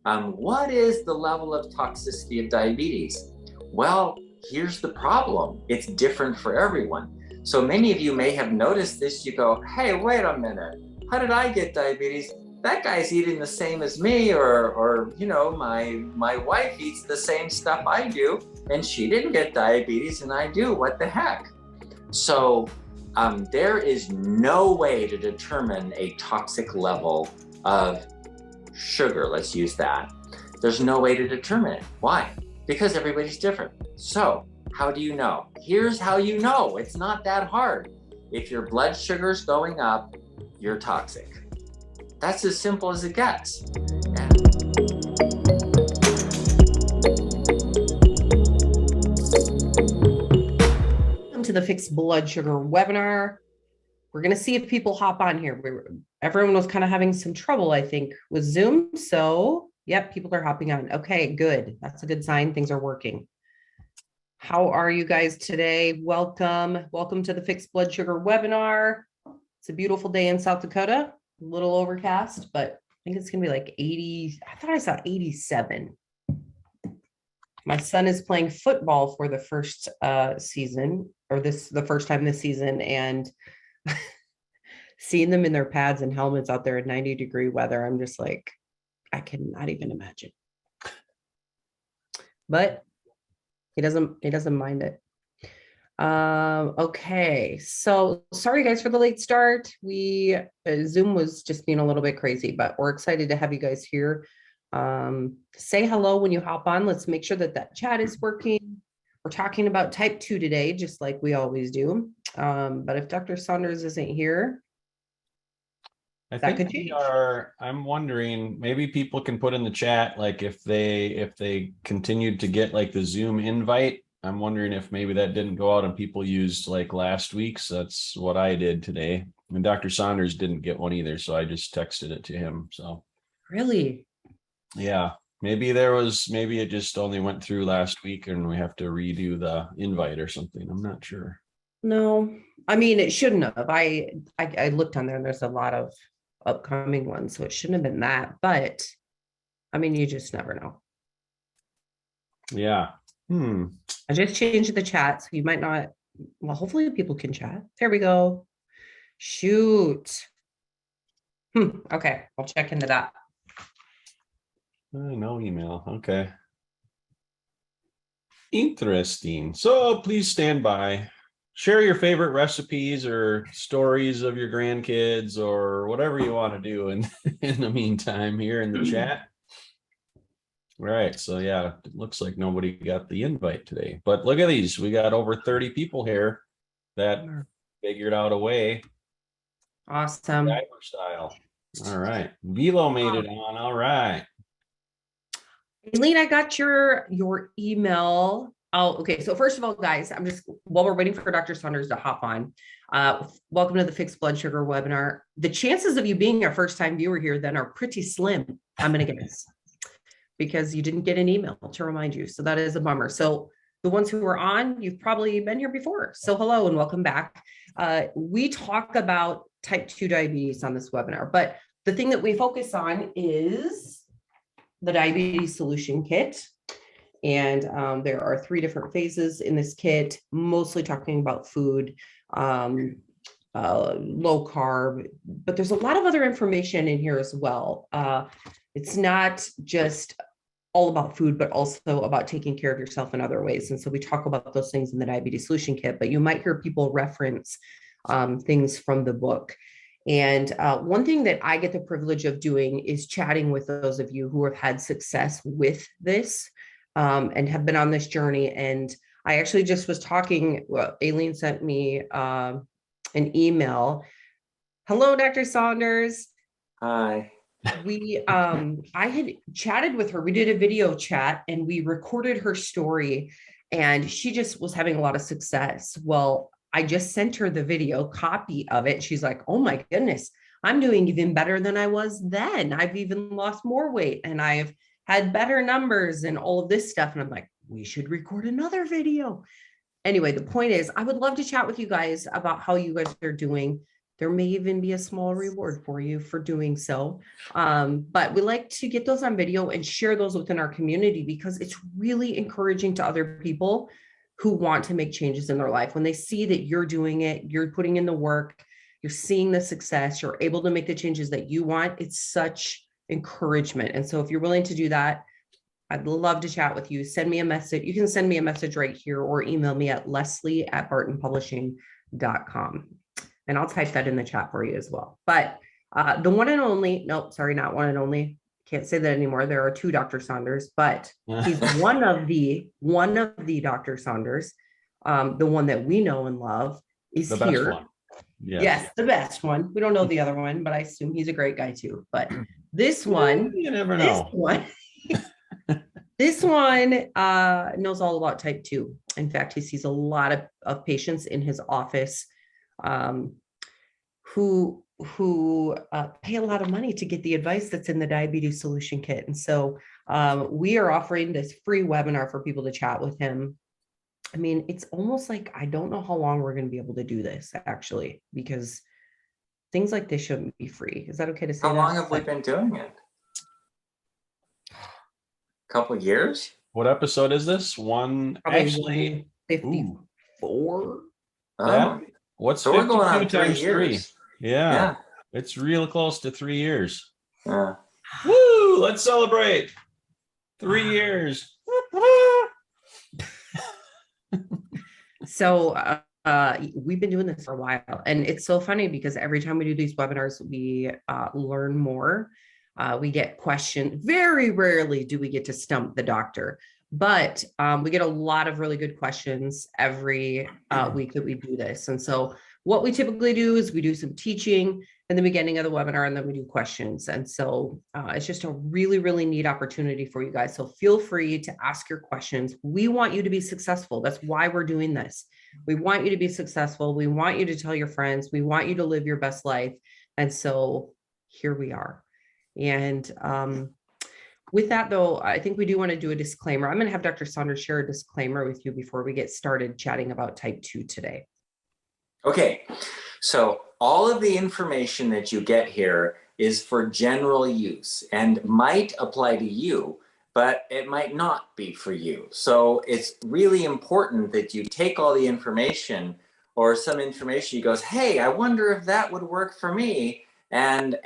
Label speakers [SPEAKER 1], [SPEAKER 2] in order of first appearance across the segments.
[SPEAKER 1] What is the level of toxicity of diabetes? Well, here's the problem. It's different for everyone. So many of you may have noticed this. You go, hey, wait a minute. How did I get diabetes? That guy's eating the same as me, or my wife eats the same stuff I do, and she didn't get diabetes, and I do. What the heck? So there is no way to determine a toxic level of sugar, let's use that. There's no way to determine it. Why? Because everybody's different. So how do you know? Here's how you know. It's not that hard. If your blood sugar's going up, you're toxic. That's as simple as it gets.
[SPEAKER 2] Welcome to the Fixed Blood Sugar webinar. We're going to see if people hop on here. Everyone was kind of having some trouble, I think, with Zoom. So, yep, people are hopping on. Okay, good. That's a good sign. Things are working. How are you guys today? Welcome. Welcome to the Fixed Blood Sugar webinar. It's a beautiful day in South Dakota. A little overcast, but I think it's going to be like 80. I thought I saw 87. My son is playing football for the first season, or the first time this season, and seeing them in their pads and helmets out there at 90-degree weather, I'm just like, I cannot even imagine. But he doesn't mind it. Okay, so sorry guys for the late start. Zoom was just being a little bit crazy, but we're excited to have you guys here. Say hello when you hop on. Let's make sure that chat is working. We're talking about type 2 today, just like we always do. But if Dr. Saunders isn't here,
[SPEAKER 3] I think I'm wondering, maybe people can put in the chat, like if they continued to get like the Zoom invite. I'm wondering if maybe that didn't go out and people used like last week's. That's what I did today. And Dr. Saunders didn't get one either, so I just texted it to him. So
[SPEAKER 2] really?
[SPEAKER 3] Yeah, maybe it just only went through last week and we have to redo the invite or something. I'm not sure.
[SPEAKER 2] No, I mean, it shouldn't have. I looked on there and there's a lot of upcoming ones, so it shouldn't have been that. But I mean, you just never know.
[SPEAKER 3] Yeah.
[SPEAKER 2] I just changed the chat, so you might not. Well, hopefully people can chat. There we go. Shoot. Okay, I'll check into that.
[SPEAKER 3] No email. Okay. Interesting. So please stand by. Share your favorite recipes or stories of your grandkids or whatever you want to do in the meantime here in the chat. Right. So yeah, it looks like nobody got the invite today. But look at these. We got over 30 people here that figured out a way.
[SPEAKER 2] Awesome.
[SPEAKER 3] Style. All right. Velo made it on. All right.
[SPEAKER 2] Aileen, I got your email. Oh, okay. So first of all, guys, while we're waiting for Dr. Saunders to hop on, welcome to the Fixed Blood Sugar webinar. The chances of you being a first-time viewer here then are pretty slim, I'm going to guess, because you didn't get an email to remind you. So that is a bummer. So the ones who are on, you've probably been here before. So hello and welcome back. We talk about type 2 diabetes on this webinar, but the thing that we focus on is the diabetes solution kit. And there are 3 different phases in this kit, mostly talking about food, low carb, but there's a lot of other information in here as well. It's not just all about food, but also about taking care of yourself in other ways. And so we talk about those things in the diabetes solution kit, but you might hear people reference things from the book. And one thing that I get the privilege of doing is chatting with those of you who have had success with this and have been on this journey. And I actually just was talking, Aileen sent me an email. Hello, Dr. Saunders.
[SPEAKER 1] Hi.
[SPEAKER 2] I had chatted with her. We did a video chat and we recorded her story and she just was having a lot of success. Well, I just sent her the video copy of it. She's like, oh my goodness, I'm doing even better than I was then. I've even lost more weight and I've had better numbers and all of this stuff. And I'm like, we should record another video. Anyway, the point is, I would love to chat with you guys about how you guys are doing. There may even be a small reward for you for doing so. But we like to get those on video and share those within our community because it's really encouraging to other people who want to make changes in their life. When they see that you're doing it, you're putting in the work, you're seeing the success, you're able to make the changes that you want, it's such encouragement. And so if you're willing to do that, I'd love to chat with you. Send me a message. You can send me a message right here or email me at leslie@bartonpublishing.com. And I'll type that in the chat for you as well. But the one and only, nope, sorry, not one and only. Can't say that anymore. There are two Dr. Saunders, but he's one of the Dr. Saunders. The one that we know and love is
[SPEAKER 3] The best
[SPEAKER 2] here.
[SPEAKER 3] one.
[SPEAKER 2] Yes, the best one. We don't know the other one, but I assume he's a great guy too. But this one,
[SPEAKER 3] You never know.
[SPEAKER 2] This one knows all about type 2. In fact, he sees a lot of patients in his office who pay a lot of money to get the advice that's in the diabetes solution kit. And so we are offering this free webinar for people to chat with him. I mean, it's almost like, I don't know how long we're going to be able to do this actually, because things like this shouldn't be free. Is that okay to say?
[SPEAKER 1] How long have we been doing it? A couple of years?
[SPEAKER 3] What episode is this? One,
[SPEAKER 2] Probably
[SPEAKER 3] actually,
[SPEAKER 2] 54.
[SPEAKER 3] Yeah. What's
[SPEAKER 1] so we're going on
[SPEAKER 3] 52 times 3? Yeah. It's real close to 3 years.
[SPEAKER 1] Yeah.
[SPEAKER 3] Woo! Let's celebrate 3 years.
[SPEAKER 2] So we've been doing this for a while, and it's so funny because every time we do these webinars, we learn more. We get questions. Very rarely do we get to stump the doctor, but we get a lot of really good questions every week that we do this. And so what we typically do is we do some teaching in the beginning of the webinar, and then we do questions. And so it's just a really, really neat opportunity for you guys. So feel free to ask your questions. We want you to be successful. That's why we're doing this. We want you to be successful. We want you to tell your friends. We want you to live your best life. And so here we are. And with that, though, I think we do want to do a disclaimer. I'm going to have Dr. Saunders share a disclaimer with you before we get started chatting about type 2 today.
[SPEAKER 1] Okay, so all of the information that you get here is for general use and might apply to you, but it might not be for you. So it's really important that you take all the information or some information you goes, hey, I wonder if that would work for me, and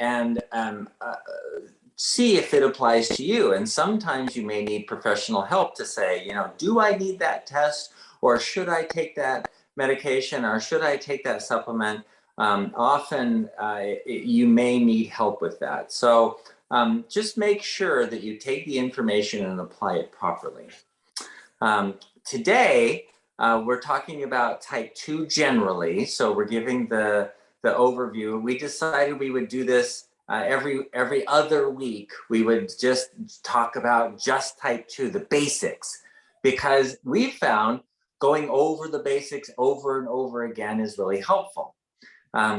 [SPEAKER 1] see if it applies to you. And sometimes you may need professional help to say, you know, do I need that test, or should I take that medication, or should I take that supplement? Often you may need help with that. So just make sure that you take the information and apply it properly. Today, we're talking about type 2 generally. So we're giving the overview. We decided we would do this every other week. We would just talk about just type 2, the basics, because we found going over the basics over and over again is really helpful.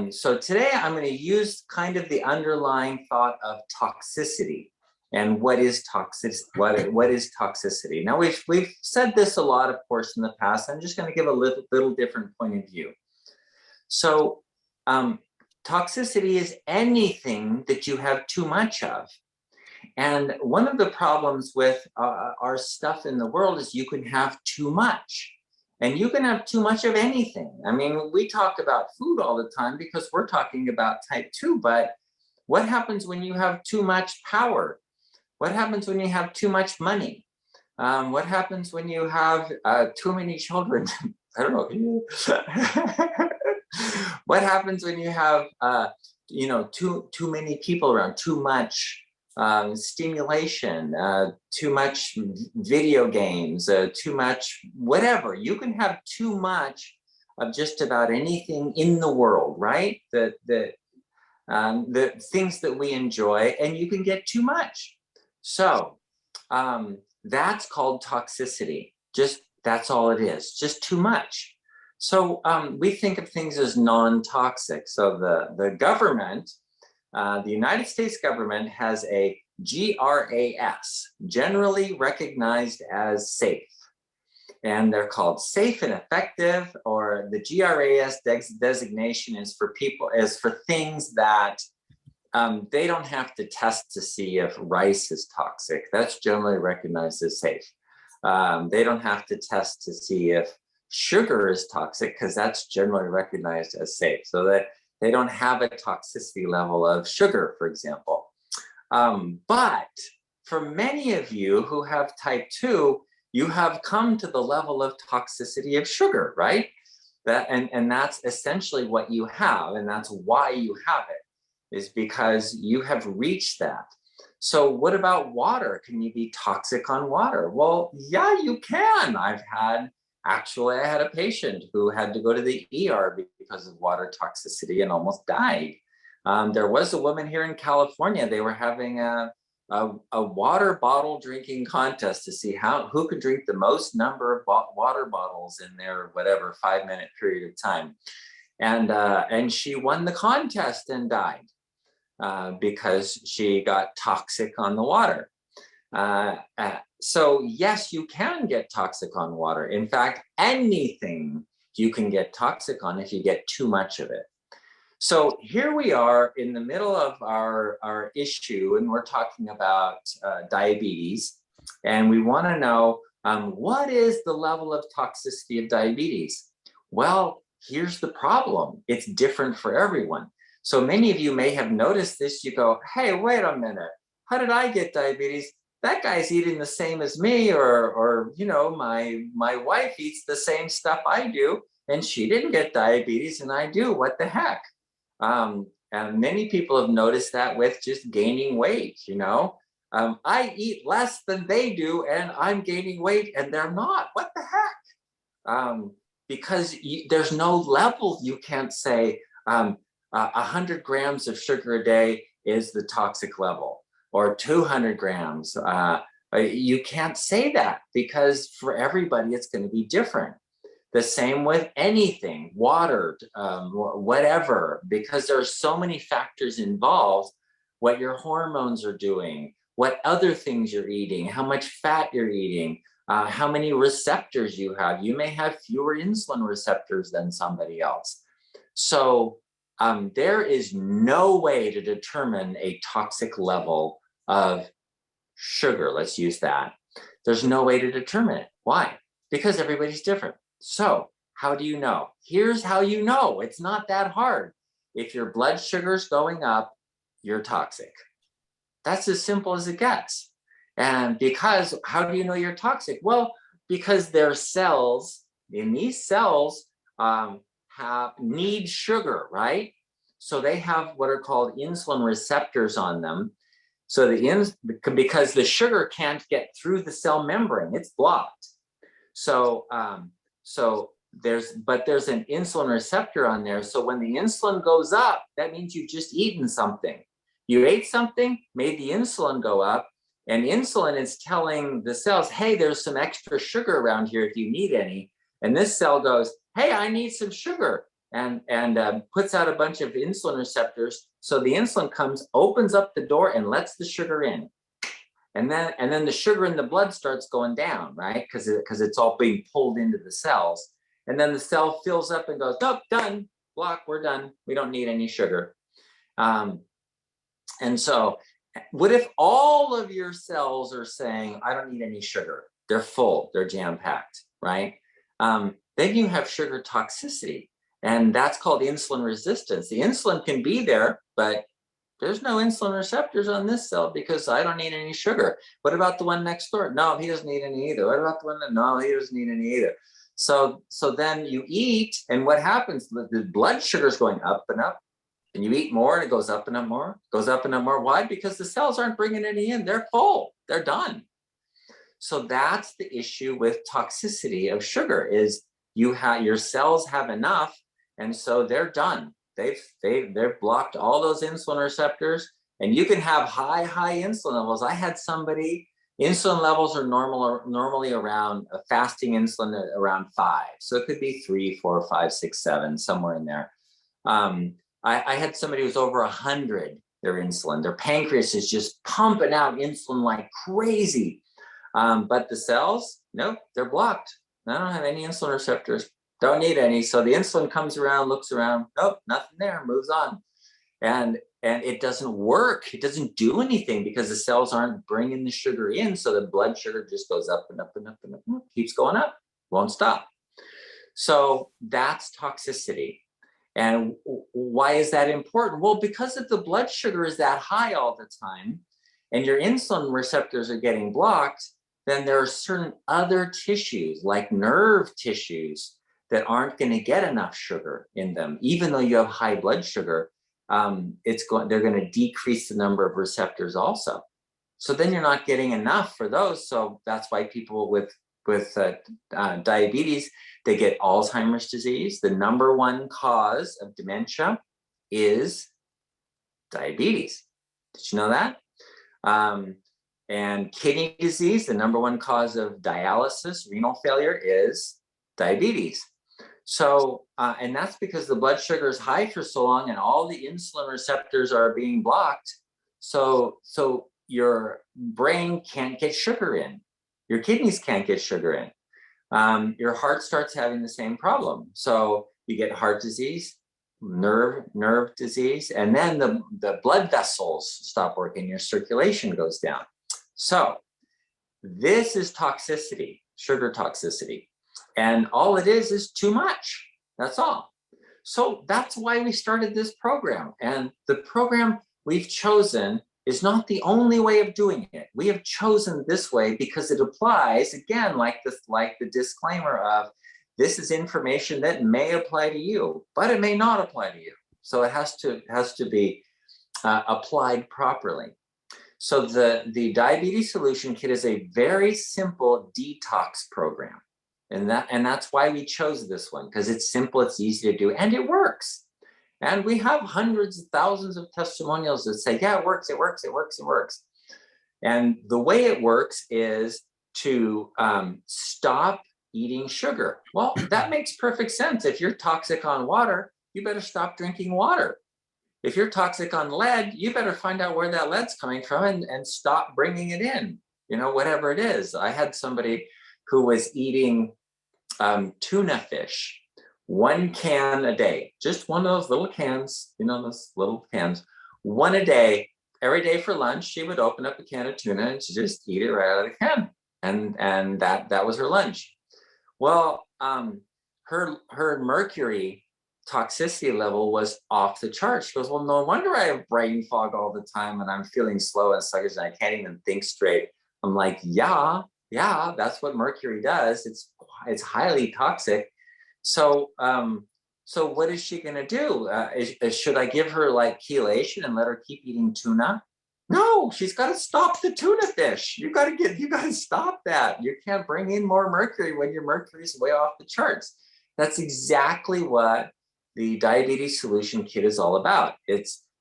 [SPEAKER 1] So today I'm going to use kind of the underlying thought of toxicity and what is toxicity. What is toxicity? Now we've said this a lot, of course, in the past. I'm just going to give a little different point of view. So toxicity is anything that you have too much of. And one of the problems with our stuff in the world is you can have too much. And you can have too much of anything. I mean, we talk about food all the time because we're talking about type 2, but what happens when you have too much power? What happens when you have too much money? What happens when you have too many children? I don't know. What happens when you have, too many people around, too much stimulation, too much video games, too much whatever? You can have too much of just about anything in the world, right? The things that we enjoy, and you can get too much. So that's called toxicity. Just that's all it is, just too much. So we think of things as non-toxic. So the government, the United States government, has a GRAS, generally recognized as safe. and they're called safe and effective, or the GRAS designation is for things that they don't have to test to see if rice is toxic. That's generally recognized as safe. They don't have to test to see if sugar is toxic, because that's generally recognized as safe. So that they don't have a toxicity level of sugar, for example. But for many of you who have type 2, you have come to the level of toxicity of sugar, right? And that's essentially what you have, and that's why you have it, is because you have reached that. So what about water? Can you be toxic on water? Well, yeah, you can. I had a patient who had to go to the ER because of water toxicity and almost died. There was a woman here in California. They were having a water bottle drinking contest to see who could drink the most number of water bottles in their 5-minute period of time. And she won the contest and died because she got toxic on the water. So yes, you can get toxic on water. In fact, anything you can get toxic on if you get too much of it. So here we are in the middle of our issue, and we're talking about diabetes, and we want to know what is the level of toxicity of diabetes? Well, here's the problem. It's different for everyone. So many of you may have noticed this. You go, hey, wait a minute. How did I get diabetes? That guy's eating the same as me, or my wife eats the same stuff I do, and she didn't get diabetes, and I do. What the heck? And many people have noticed that with just gaining weight. I eat less than they do, and I'm gaining weight, and they're not. What the heck? Because there's no level. You can't say 100 grams of sugar a day is the toxic level, or 200 grams. You can't say that, because for everybody, it's going to be different. The same with anything, water, whatever, because there are so many factors involved. What your hormones are doing, what other things you're eating, how much fat you're eating, how many receptors you have. You may have fewer insulin receptors than somebody else. So there is no way to determine a toxic level of sugar. Let's use that. There's no way to determine it. Why? Because everybody's different. So how do you know? Here's how you know. It's not that hard. If your blood sugar's going up, you're toxic. That's as simple as it gets. And because, how do you know you're toxic? Well, because their cells, in these cells, need sugar, right? So they have what are called insulin receptors on them. So because the sugar can't get through the cell membrane, it's blocked. So there's an insulin receptor on there. So when the insulin goes up, that means you've just eaten something. You ate something, made the insulin go up, and insulin is telling the cells, hey, there's some extra sugar around here if you need any. And this cell goes, hey, I need some sugar, and puts out a bunch of insulin receptors. So the insulin comes, opens up the door, and lets the sugar in. And then the sugar in the blood starts going down, right? Because it's all being pulled into the cells. And then the cell fills up and goes, nope, done, block, we're done. We don't need any sugar. And so what if all of your cells are saying, I don't need any sugar? They're full, they're jam-packed, right? Then you have sugar toxicity, and that's called insulin resistance. The insulin can be there, but there's no insulin receptors on this cell because I don't need any sugar. What about the one next door? No, he doesn't need any either. What about the one that, no, he doesn't need any either. So then you eat, and what happens? The blood sugar is going up and up, and you eat more, and it goes up and up more, goes up and up more. Why? Because the cells aren't bringing any in. They're full. They're done. So that's the issue with toxicity of sugar, is your cells have enough, and so they're done. They've blocked all those insulin receptors, and you can have high insulin levels. I had somebody, insulin levels are normally around a fasting insulin around 5. So it could be 3, 4, 5, 6, 7, somewhere in there. I had somebody who was over 100, their insulin. Their pancreas is just pumping out insulin like crazy. But the cells, nope, they're blocked. I don't have any insulin receptors. Don't need any. So the insulin comes around, looks around. Nope, nothing there. Moves on. And it doesn't work. It doesn't do anything because the cells aren't bringing the sugar in. So the blood sugar just goes up and up and up and up, and keeps going up, won't stop. So that's toxicity. And why is that important? Well, because if the blood sugar is that high all the time and your insulin receptors are getting blocked, then there are certain other tissues like nerve tissues that aren't going to get enough sugar in them. Even though you have high blood sugar, they're going to decrease the number of receptors also. So then you're not getting enough for those. So that's why people with diabetes, they get Alzheimer's disease. The number one cause of dementia is diabetes. Did you know that? And kidney disease, the number one cause of dialysis, renal failure, is diabetes. So, and that's because the blood sugar is high for so long and all the insulin receptors are being blocked. So your brain can't get sugar in. Your kidneys can't get sugar in. Your heart starts having the same problem. So you get heart disease, nerve disease, and then the blood vessels stop working, your circulation goes down. So this is toxicity, sugar toxicity. And all it is too much. That's all. So that's why we started this program. And the program we've chosen is not the only way of doing it. We have chosen this way because it applies, again, like the disclaimer of, this is information that may apply to you, but it may not apply to you. So it has to be applied properly. So the Diabetes Solution Kit is a very simple detox program. And that's why we chose this one, because it's simple, it's easy to do, and it works. And we have hundreds of thousands of testimonials that say, yeah, it works, it works, it works, it works. And the way it works is to stop eating sugar. Well, that makes perfect sense. If you're toxic on water, you better stop drinking water. If you're toxic on lead, you better find out where that lead's coming from and stop bringing it in, whatever it is. I had somebody who was eating tuna fish, 1 can a day, just one of those little cans, those little cans, one a day. Every day for lunch, she would open up a can of tuna and she'd just eat it right out of the can. And that was her lunch. Well, her mercury toxicity level was off the charts. She goes, well, no wonder I have brain fog all the time and I'm feeling slow and sluggish and I can't even think straight. I'm like, yeah, that's what mercury does. It's highly toxic. So what is she going to do? Should I give her like chelation and let her keep eating tuna? No, she's got to stop the tuna fish. You got to stop that. You can't bring in more mercury when your mercury is way off the charts. That's exactly what the Diabetes Solution Kit is all about.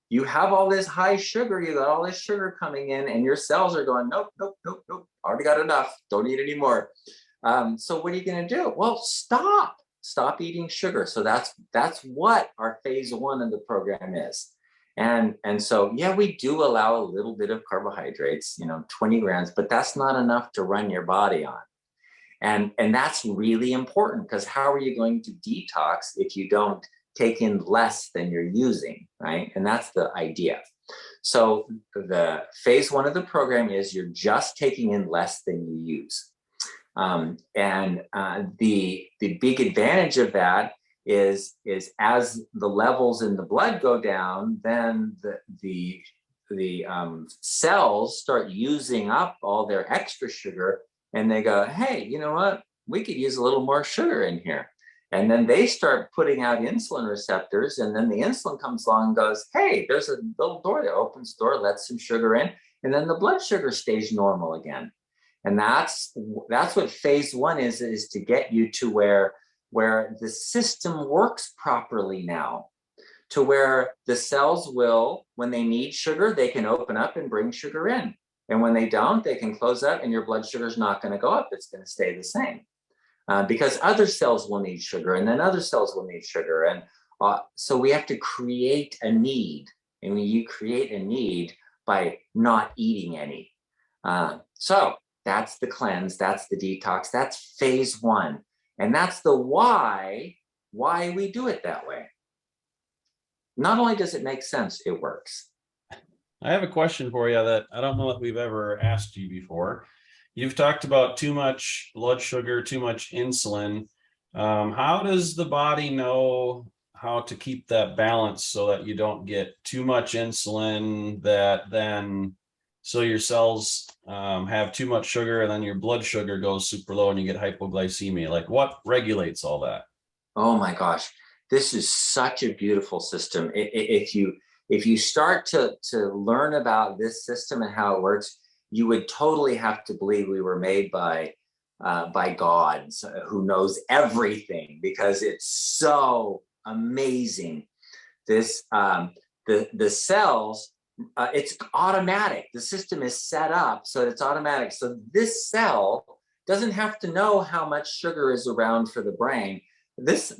[SPEAKER 1] You have all this high sugar, you got all this sugar coming in and your cells are going, nope, already got enough, don't eat anymore. So what are you going to do? Well, stop eating sugar. So that's what our phase 1 of the program is. And so, yeah, we do allow a little bit of carbohydrates, 20 grams, but that's not enough to run your body on. And that's really important, because how are you going to detox if you don't take in less than you're using, right? And that's the idea. So the phase 1 of the program is you're just taking in less than you use. The big advantage of that is as the levels in the blood go down, then the cells start using up all their extra sugar, and they go, hey, you know what? We could use a little more sugar in here. And then they start putting out insulin receptors, and then the insulin comes along and goes, hey, there's a little door that opens the door, lets some sugar in, and then the blood sugar stays normal again. And that's what phase 1 is to get you to where the system works properly now, to where the cells will, when they need sugar, they can open up and bring sugar in. And when they don't, they can close up and your blood sugar is not going to go up. It's going to stay the same. Because other cells will need sugar, and then other cells will need sugar. And so we have to create a need. And you create a need by not eating any. So that's the cleanse, that's the detox, that's phase 1. And that's the why we do it that way. Not only does it make sense, it works.
[SPEAKER 3] I have a question for you that I don't know that we've ever asked you before. You've talked about too much blood sugar, too much insulin. How does the body know how to keep that balance so that you don't get too much insulin that then so your cells have too much sugar and then your blood sugar goes super low and you get hypoglycemia? Like, what regulates all that?
[SPEAKER 1] Oh my gosh, this is such a beautiful system. If you start to learn about this system and how it works, you would totally have to believe we were made by gods who knows everything, because it's so amazing. This the cells, it's automatic. The system is set up so it's automatic. So this cell doesn't have to know how much sugar is around for the brain. This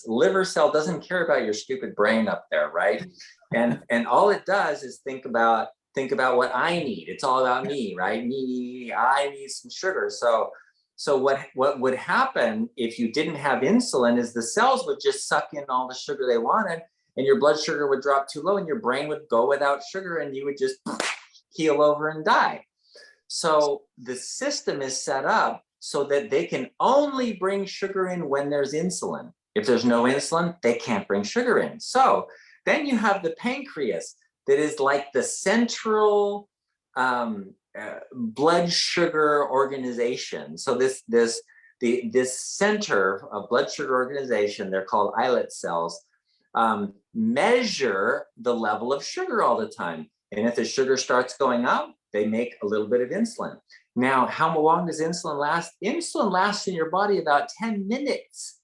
[SPEAKER 1] liver cell doesn't care about your stupid brain up there, right? And all it does is think about what I need. It's all about me, right? Me, I need some sugar. So what would happen if you didn't have insulin is the cells would just suck in all the sugar they wanted, and your blood sugar would drop too low and your brain would go without sugar and you would just keel over and die. So the system is set up so that they can only bring sugar in when there's insulin. If there's no insulin, they can't bring sugar in. So then you have the pancreas that is like the central blood sugar organization. So this center of blood sugar organization, they're called islet cells, measure the level of sugar all the time. And if the sugar starts going up, they make a little bit of insulin. Now, how long does insulin last? Insulin lasts in your body about 10 minutes.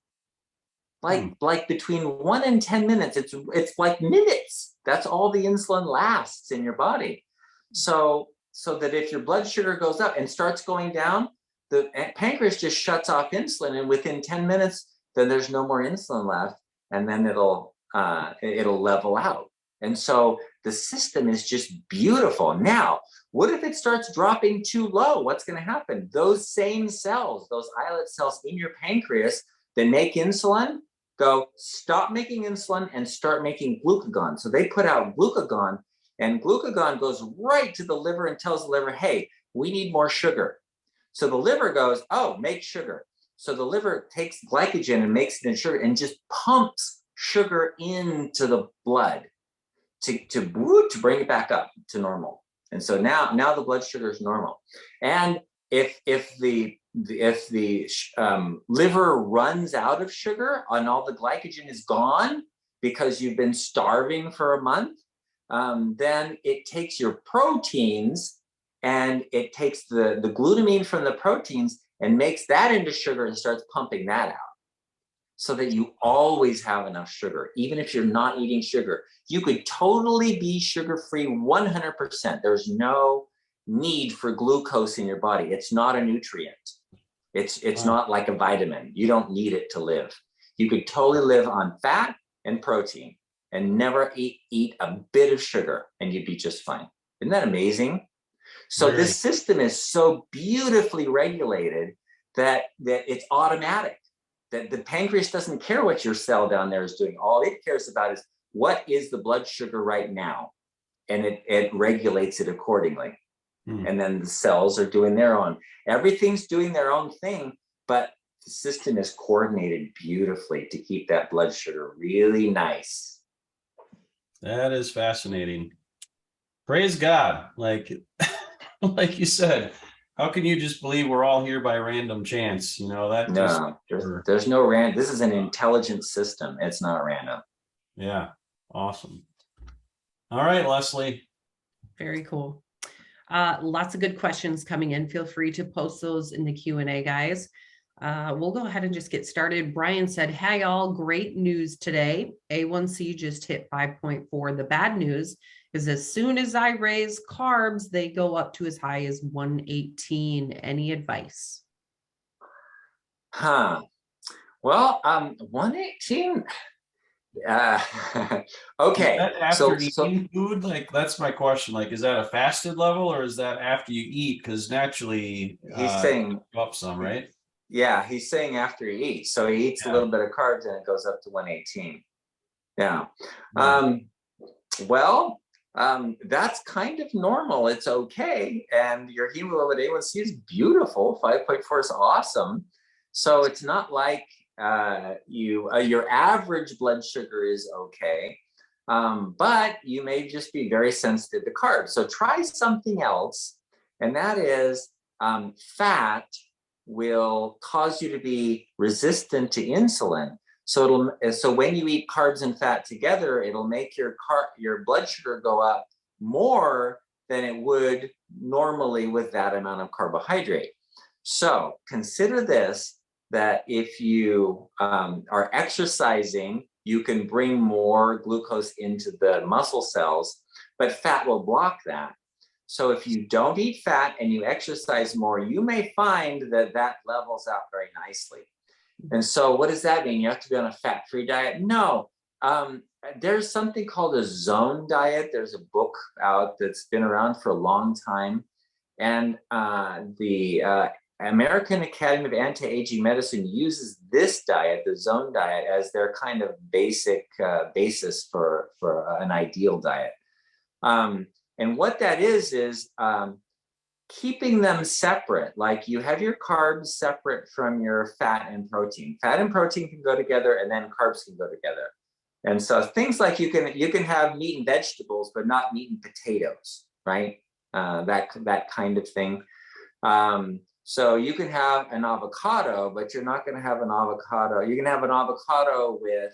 [SPEAKER 1] Like between 1 and 10 minutes. It's like minutes. That's all the insulin lasts in your body. So that if your blood sugar goes up and starts going down, the pancreas just shuts off insulin, and within 10 minutes, then there's no more insulin left, and then it'll level out. And so the system is just beautiful. Now, what if it starts dropping too low? What's going to happen? Those same cells, those islet cells in your pancreas that make insulin, go stop making insulin and start making glucagon. So they put out glucagon, and glucagon goes right to the liver and tells the liver, hey, we need more sugar. So the liver goes, oh, make sugar. So the liver takes glycogen and makes it in sugar and just pumps sugar into the blood to bring it back up to normal. And so now the blood sugar is normal. And if the liver runs out of sugar and all the glycogen is gone because you've been starving for a month, then it takes your proteins and it takes the glutamine from the proteins and makes that into sugar and starts pumping that out, so that you always have enough sugar. Even if you're not eating sugar, you could totally be sugar-free 100%. There's no need for glucose in your body. It's not a nutrient. It's not like a vitamin. You don't need it to live. You could totally live on fat and protein and never eat a bit of sugar, and you'd be just fine. Isn't that amazing? So this system is so beautifully regulated that it's automatic. That the pancreas doesn't care what your cell down there is doing. All it cares about is what is the blood sugar right now, and it regulates it accordingly. And then the cells are doing their own. Everything's doing their own thing, but the system is coordinated beautifully to keep that blood sugar really nice.
[SPEAKER 3] That is fascinating. Praise God. Like you said, how can you just believe we're all here by random chance?
[SPEAKER 1] There's no random. This is an intelligent system. It's not random.
[SPEAKER 3] Yeah. Awesome. All right, Leslie.
[SPEAKER 2] Very cool. Lots of good questions coming in. Feel free to post those in the Q&A, guys. We'll go ahead and just get started. Brian said, hey, all, great news today. A1C just hit 5.4. The bad news is as soon as I raise carbs, they go up to as high as 118. Any advice?
[SPEAKER 1] Well, 118. Okay.
[SPEAKER 3] Is that after eating food? Like, that's my question. Like, is that a fasted level or is that after you eat? Because naturally,
[SPEAKER 1] he's saying
[SPEAKER 3] go up some, right?
[SPEAKER 1] Yeah, he's saying after he eats. So he eats a little bit of carbs and it goes up to 118. Yeah. Well, that's kind of normal. It's okay. And your hemoglobin A1C is beautiful. 5.4 is awesome. So it's not like your average blood sugar is okay. But you may just be very sensitive to carbs. So try something else. And that is fat will cause you to be resistant to insulin. So when you eat carbs and fat together, it'll make your blood sugar go up more than it would normally with that amount of carbohydrate. So consider this, that if you are exercising, you can bring more glucose into the muscle cells, but fat will block that. So if you don't eat fat and you exercise more, you may find that that levels out very nicely. And so what does that mean? You have to be on a fat-free diet? No. There's something called a zone diet. There's a book out that's been around for a long time. And the American Academy of Anti-Aging Medicine uses this diet, the zone diet, as their kind of basic basis for an ideal diet. And what that is keeping them separate. Like you have your carbs separate from your fat and protein. Fat and protein can go together, and then carbs can go together. And so things like you can have meat and vegetables, but not meat and potatoes, right? That kind of thing. So you can have an avocado, but you're not going to have an avocado. You can have an avocado with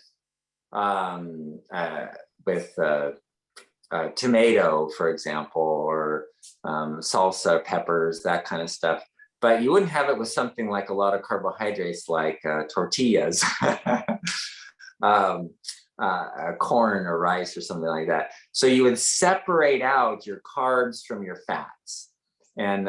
[SPEAKER 1] tomato, for example, or salsa, peppers, that kind of stuff. But you wouldn't have it with something like a lot of carbohydrates, like tortillas, corn or rice or something like that. So you would separate out your carbs from your fats. And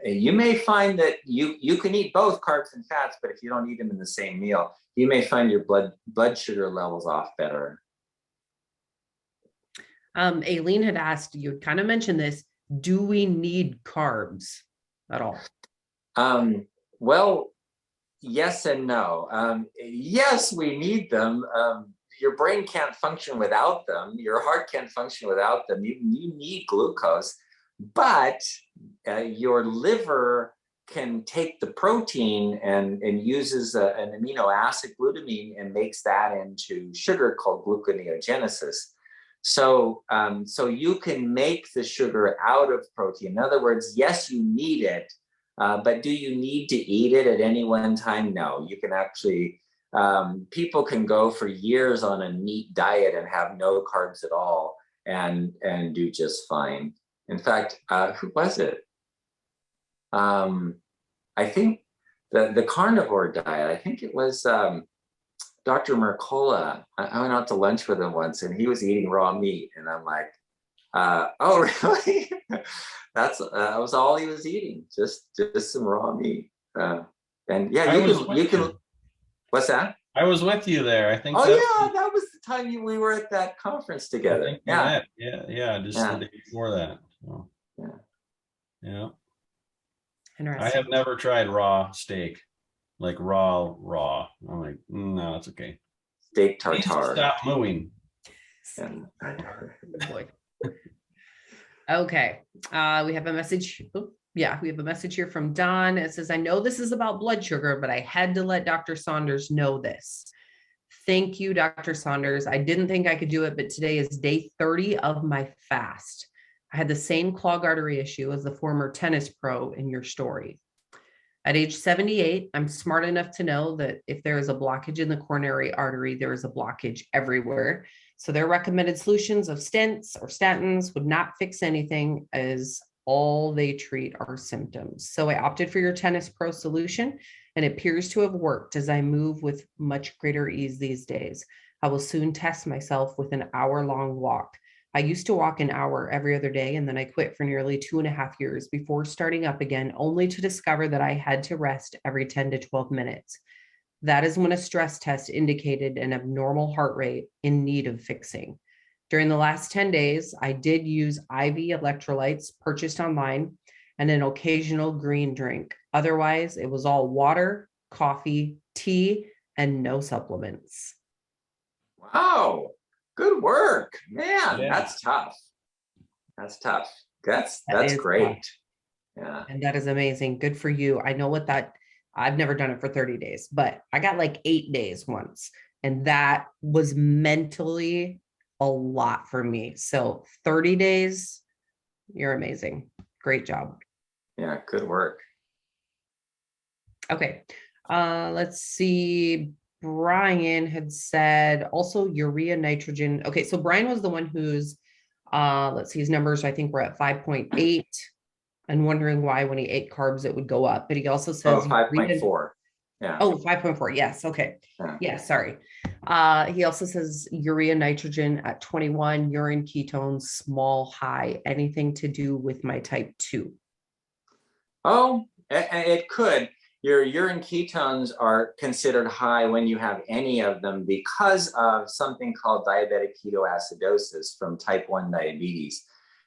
[SPEAKER 1] you may find that you can eat both carbs and fats, but if you don't eat them in the same meal, you may find your blood sugar levels off better.
[SPEAKER 2] Aileen had asked, you had kind of mentioned this, do we need carbs at all?
[SPEAKER 1] Well, yes and no. Yes, we need them. Your brain can't function without them. Your heart can't function without them. You need glucose, but your liver can take the protein and uses an amino acid, glutamine, and makes that into sugar called gluconeogenesis. So you can make the sugar out of protein. In other words, yes, you need it, but do you need to eat it at any one time? No, you can actually, people can go for years on a meat diet and have no carbs at all and do just fine. In fact, who was it? I think the carnivore diet, I think it was Dr. Mercola. I went out to lunch with him once and he was eating raw meat. And I'm like, oh, really? That was all he was eating, just some raw meat. And yeah, you can, what's that?
[SPEAKER 3] I was with you there. I think.
[SPEAKER 1] Oh yeah, that was the time we were at that conference together.
[SPEAKER 3] Yeah. Just the day before that. So, yeah.
[SPEAKER 2] Interesting.
[SPEAKER 3] I have never tried raw steak, like raw. I'm like, no, it's okay.
[SPEAKER 1] Steak tartare.
[SPEAKER 3] Stop mooing.
[SPEAKER 2] Okay. We have a message. We have a message here from Don. It says, I know this is about blood sugar, but I had to let Dr. Saunders know this. Thank you, Dr. Saunders. I didn't think I could do it, but today is day 30 of my fast. I had the same clogged artery issue as the former tennis pro in your story. At age 78, I'm smart enough to know that if there is a blockage in the coronary artery, there is a blockage everywhere. So their recommended solutions of stents or statins would not fix anything, as all they treat are symptoms. So I opted for your tennis pro solution, and it appears to have worked as I move with much greater ease these days. I will soon test myself with an hour-long walk. I used to walk an hour every other day, and then I quit for nearly 2.5 years before starting up again, only to discover that I had to rest every 10 to 12 minutes. That is when a stress test indicated an abnormal heart rate in need of fixing. During the last 10 days, I did use IV electrolytes purchased online and an occasional green drink. Otherwise, it was all water, coffee, tea, and no supplements.
[SPEAKER 1] Wow. Good work, man.
[SPEAKER 3] Yeah.
[SPEAKER 1] That's tough. That's tough.
[SPEAKER 2] That
[SPEAKER 1] That's
[SPEAKER 2] is
[SPEAKER 1] great.
[SPEAKER 2] tough.
[SPEAKER 1] Yeah.
[SPEAKER 2] And that is amazing. Good for you. I know what that, I've never done it for 30 days, but I got like 8 days once. And that was mentally a lot for me. So 30 days, you're amazing. Great job.
[SPEAKER 1] Yeah. Good work.
[SPEAKER 2] Okay. Let's see. Brian had said also urea nitrogen. Okay, so Brian was the one who's let's see, his numbers I think were at 5.8 and wondering why when he ate carbs it would go up. But he also
[SPEAKER 1] Oh,
[SPEAKER 2] says
[SPEAKER 1] 5.4. Yeah.
[SPEAKER 2] Oh, 5.4. Yes. Okay.
[SPEAKER 1] Yeah.
[SPEAKER 2] Yeah, sorry. He also says urea nitrogen at 21, urine ketones, small, high, anything to do with my type 2.
[SPEAKER 1] Oh, it could. Your urine ketones are considered high when you have any of them because of something called diabetic ketoacidosis from type 1 diabetes.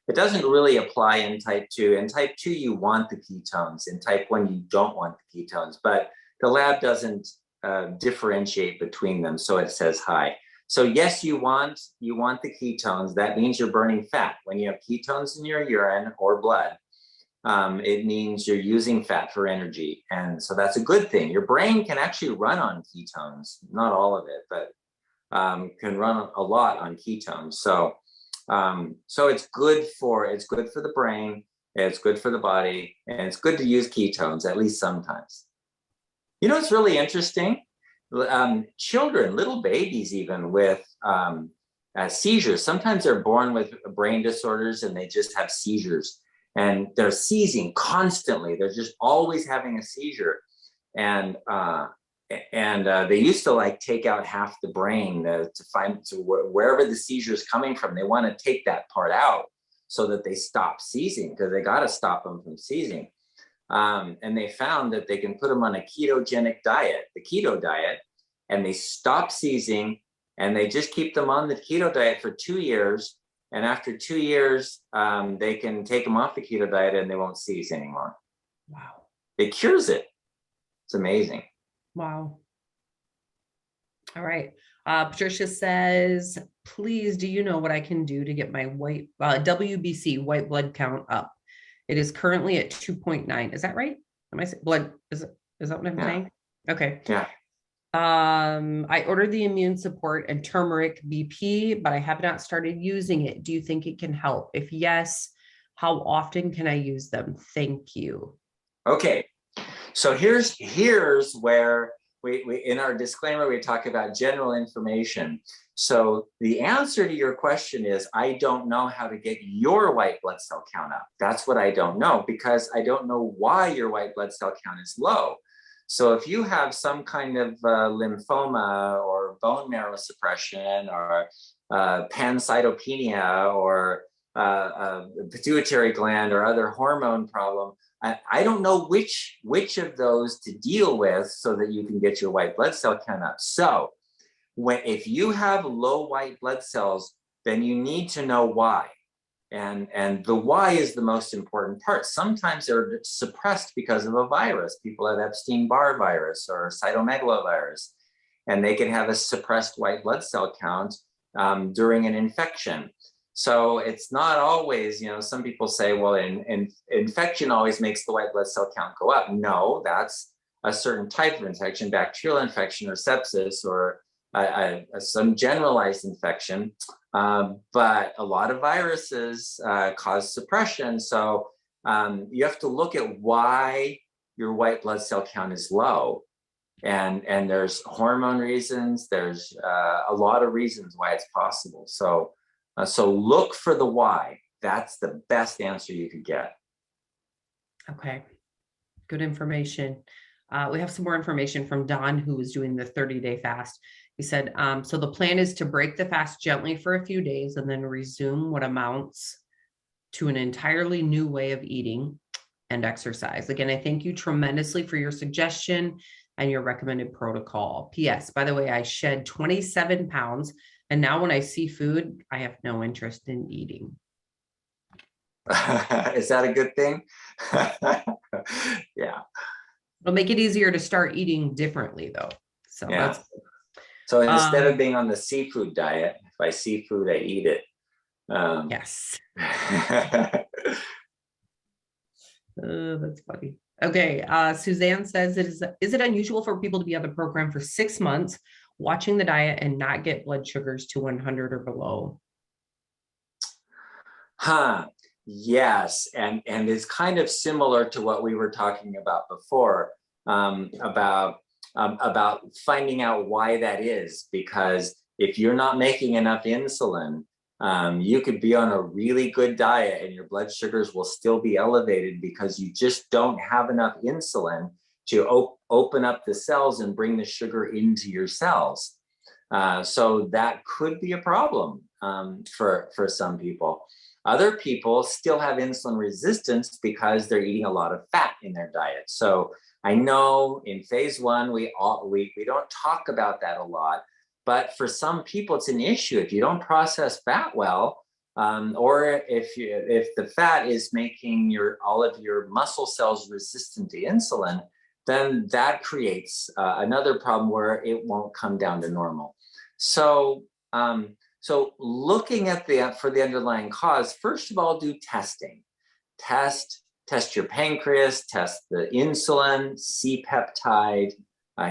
[SPEAKER 1] It doesn't really apply in type 2. In type 2, you want the ketones. In type 1, you don't want the ketones, but the lab doesn't differentiate between them, so it says high. So yes, you want the ketones. That means you're burning fat. When you have ketones in your urine or blood, it means you're using fat for energy. And so that's a good thing. Your brain can actually run on ketones, not all of it, but can run a lot on ketones. So it's good for the brain, it's good for the body, and it's good to use ketones at least sometimes. You know, it's really interesting. Children, little babies, even with seizures, sometimes they're born with brain disorders and they just have seizures. And they're seizing constantly. They're just always having a seizure, and they used to like take out half the brain to find wherever the seizure is coming from. They want to take that part out so that they stop seizing, because they got to stop them from seizing. And they found that they can put them on a ketogenic diet, the keto diet, and they stop seizing, and they just keep them on the keto diet for 2 years. And after 2 years, they can take them off the keto diet and they won't seize anymore.
[SPEAKER 2] Wow.
[SPEAKER 1] It cures it. It's amazing.
[SPEAKER 2] Wow. All right. Patricia says, please, do you know what I can do to get my WBC, white blood count up? It is currently at 2.9. Is that right? Am I saying blood? Is that what I'm saying? Okay.
[SPEAKER 1] Yeah.
[SPEAKER 2] I ordered the immune support and turmeric BP, but I have not started using it. Do you think it can help? If yes, how often can I use them? Thank you.
[SPEAKER 1] Okay. So here's where we in our disclaimer, we talk about general information. So the answer to your question is, I don't know how to get your white blood cell count up. That's what I don't know, because I don't know why your white blood cell count is low. So if you have some kind of lymphoma or bone marrow suppression or pancytopenia or a pituitary gland or other hormone problem, I don't know which of those to deal with so that you can get your white blood cell count up. So if you have low white blood cells, then you need to know why. And the why is the most important part. Sometimes they're suppressed because of a virus. People have Epstein-Barr virus or cytomegalovirus, and they can have a suppressed white blood cell count during an infection. So it's not always, some people say, well, infection always makes the white blood cell count go up. No, that's a certain type of infection, bacterial infection or sepsis or some generalized infection. But a lot of viruses cause suppression. So you have to look at why your white blood cell count is low. And there's hormone reasons. There's a lot of reasons why it's possible. So look for the why. That's the best answer you could get.
[SPEAKER 2] Okay. Good information. We have some more information from Don, who was doing the 30-day fast. He said, so the plan is to break the fast gently for a few days and then resume what amounts to an entirely new way of eating and exercise. Again, I thank you tremendously for your suggestion and your recommended protocol. P.S. By the way, I shed 27 pounds, and now when I see food, I have no interest in eating.
[SPEAKER 1] Is that a good thing? Yeah.
[SPEAKER 2] It'll make it easier to start eating differently though. So
[SPEAKER 1] Yeah.
[SPEAKER 2] that's
[SPEAKER 1] So instead of being on the seafood diet, if I see food, I eat it.
[SPEAKER 2] yes. That's funny. Okay. Suzanne says, is it unusual for people to be on the program for 6 months, watching the diet and not get blood sugars to 100 or below?
[SPEAKER 1] Yes, and it's kind of similar to what we were talking about before, about finding out why that is. Because if you're not making enough insulin, you could be on a really good diet and your blood sugars will still be elevated because you just don't have enough insulin to open up the cells and bring the sugar into your cells. So that could be a problem for some people. Other people still have insulin resistance because they're eating a lot of fat in their diet. So I know in phase 1, we don't talk about that a lot, but for some people it's an issue. If you don't process fat well, or if the fat is making all of your muscle cells resistant to insulin, then that creates another problem where it won't come down to normal. So looking at for the underlying cause, first of all, do testing. Test your pancreas, test the insulin, C-peptide,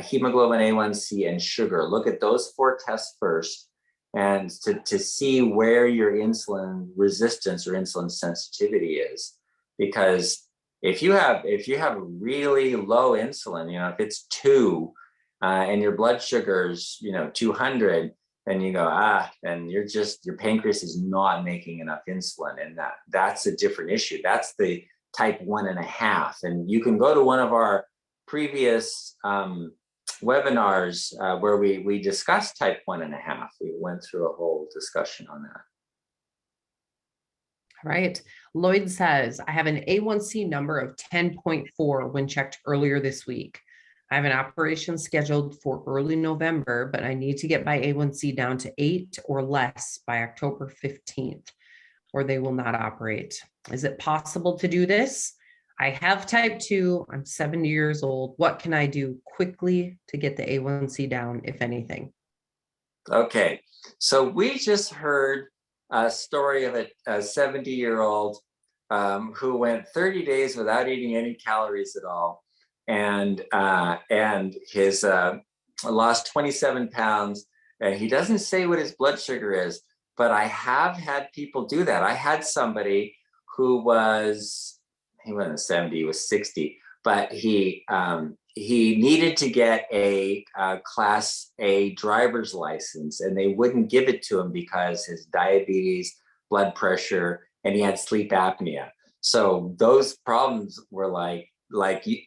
[SPEAKER 1] hemoglobin A1C, and sugar. Look at those 4 tests first, and to see where your insulin resistance or insulin sensitivity is. Because if you have really low insulin, if it's 2, and your blood sugar's 200, then you go, and your pancreas is not making enough insulin, and that's a different issue. That's the type 1.5. And you can go to one of our previous webinars where we discussed type 1.5. We went through a whole discussion on that.
[SPEAKER 2] All right. Lloyd says, I have an A1C number of 10.4 when checked earlier this week. I have an operation scheduled for early November, but I need to get my A1C down to 8 or less by October 15th, or they will not operate. Is it possible to do this? I have type 2. I'm 70 years old. What can I do quickly to get the A1C down, if anything?
[SPEAKER 1] Okay. So we just heard a story of a 70-year-old who went 30 days without eating any calories at all. And his lost 27 pounds. And he doesn't say what his blood sugar is, but I have had people do that. I had somebody who he wasn't 70, he was 60, but he needed to get a Class A driver's license, and they wouldn't give it to him because his diabetes, blood pressure, and he had sleep apnea. So those problems were like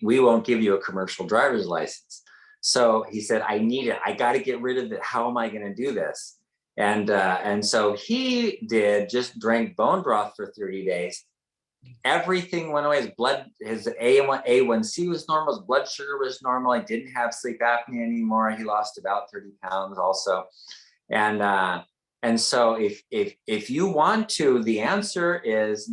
[SPEAKER 1] we won't give you a commercial driver's license. So he said, I need it. I got to get rid of it. How am I going to do this? And so he just drank bone broth for 30 days. Everything went away. His A1C was normal. His blood sugar was normal. He didn't have sleep apnea anymore. He lost about 30 pounds also. And so if you want to, the answer is,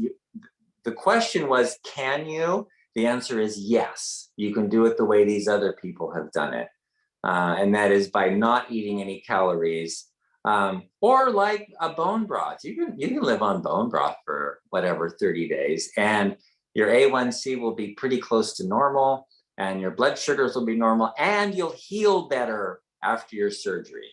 [SPEAKER 1] the question was, can you? The answer is yes. You can do it the way these other people have done it. And that is by not eating any calories, or like a bone broth. You can live on bone broth for 30 days, and your A1C will be pretty close to normal, and your blood sugars will be normal, and you'll heal better after your surgery.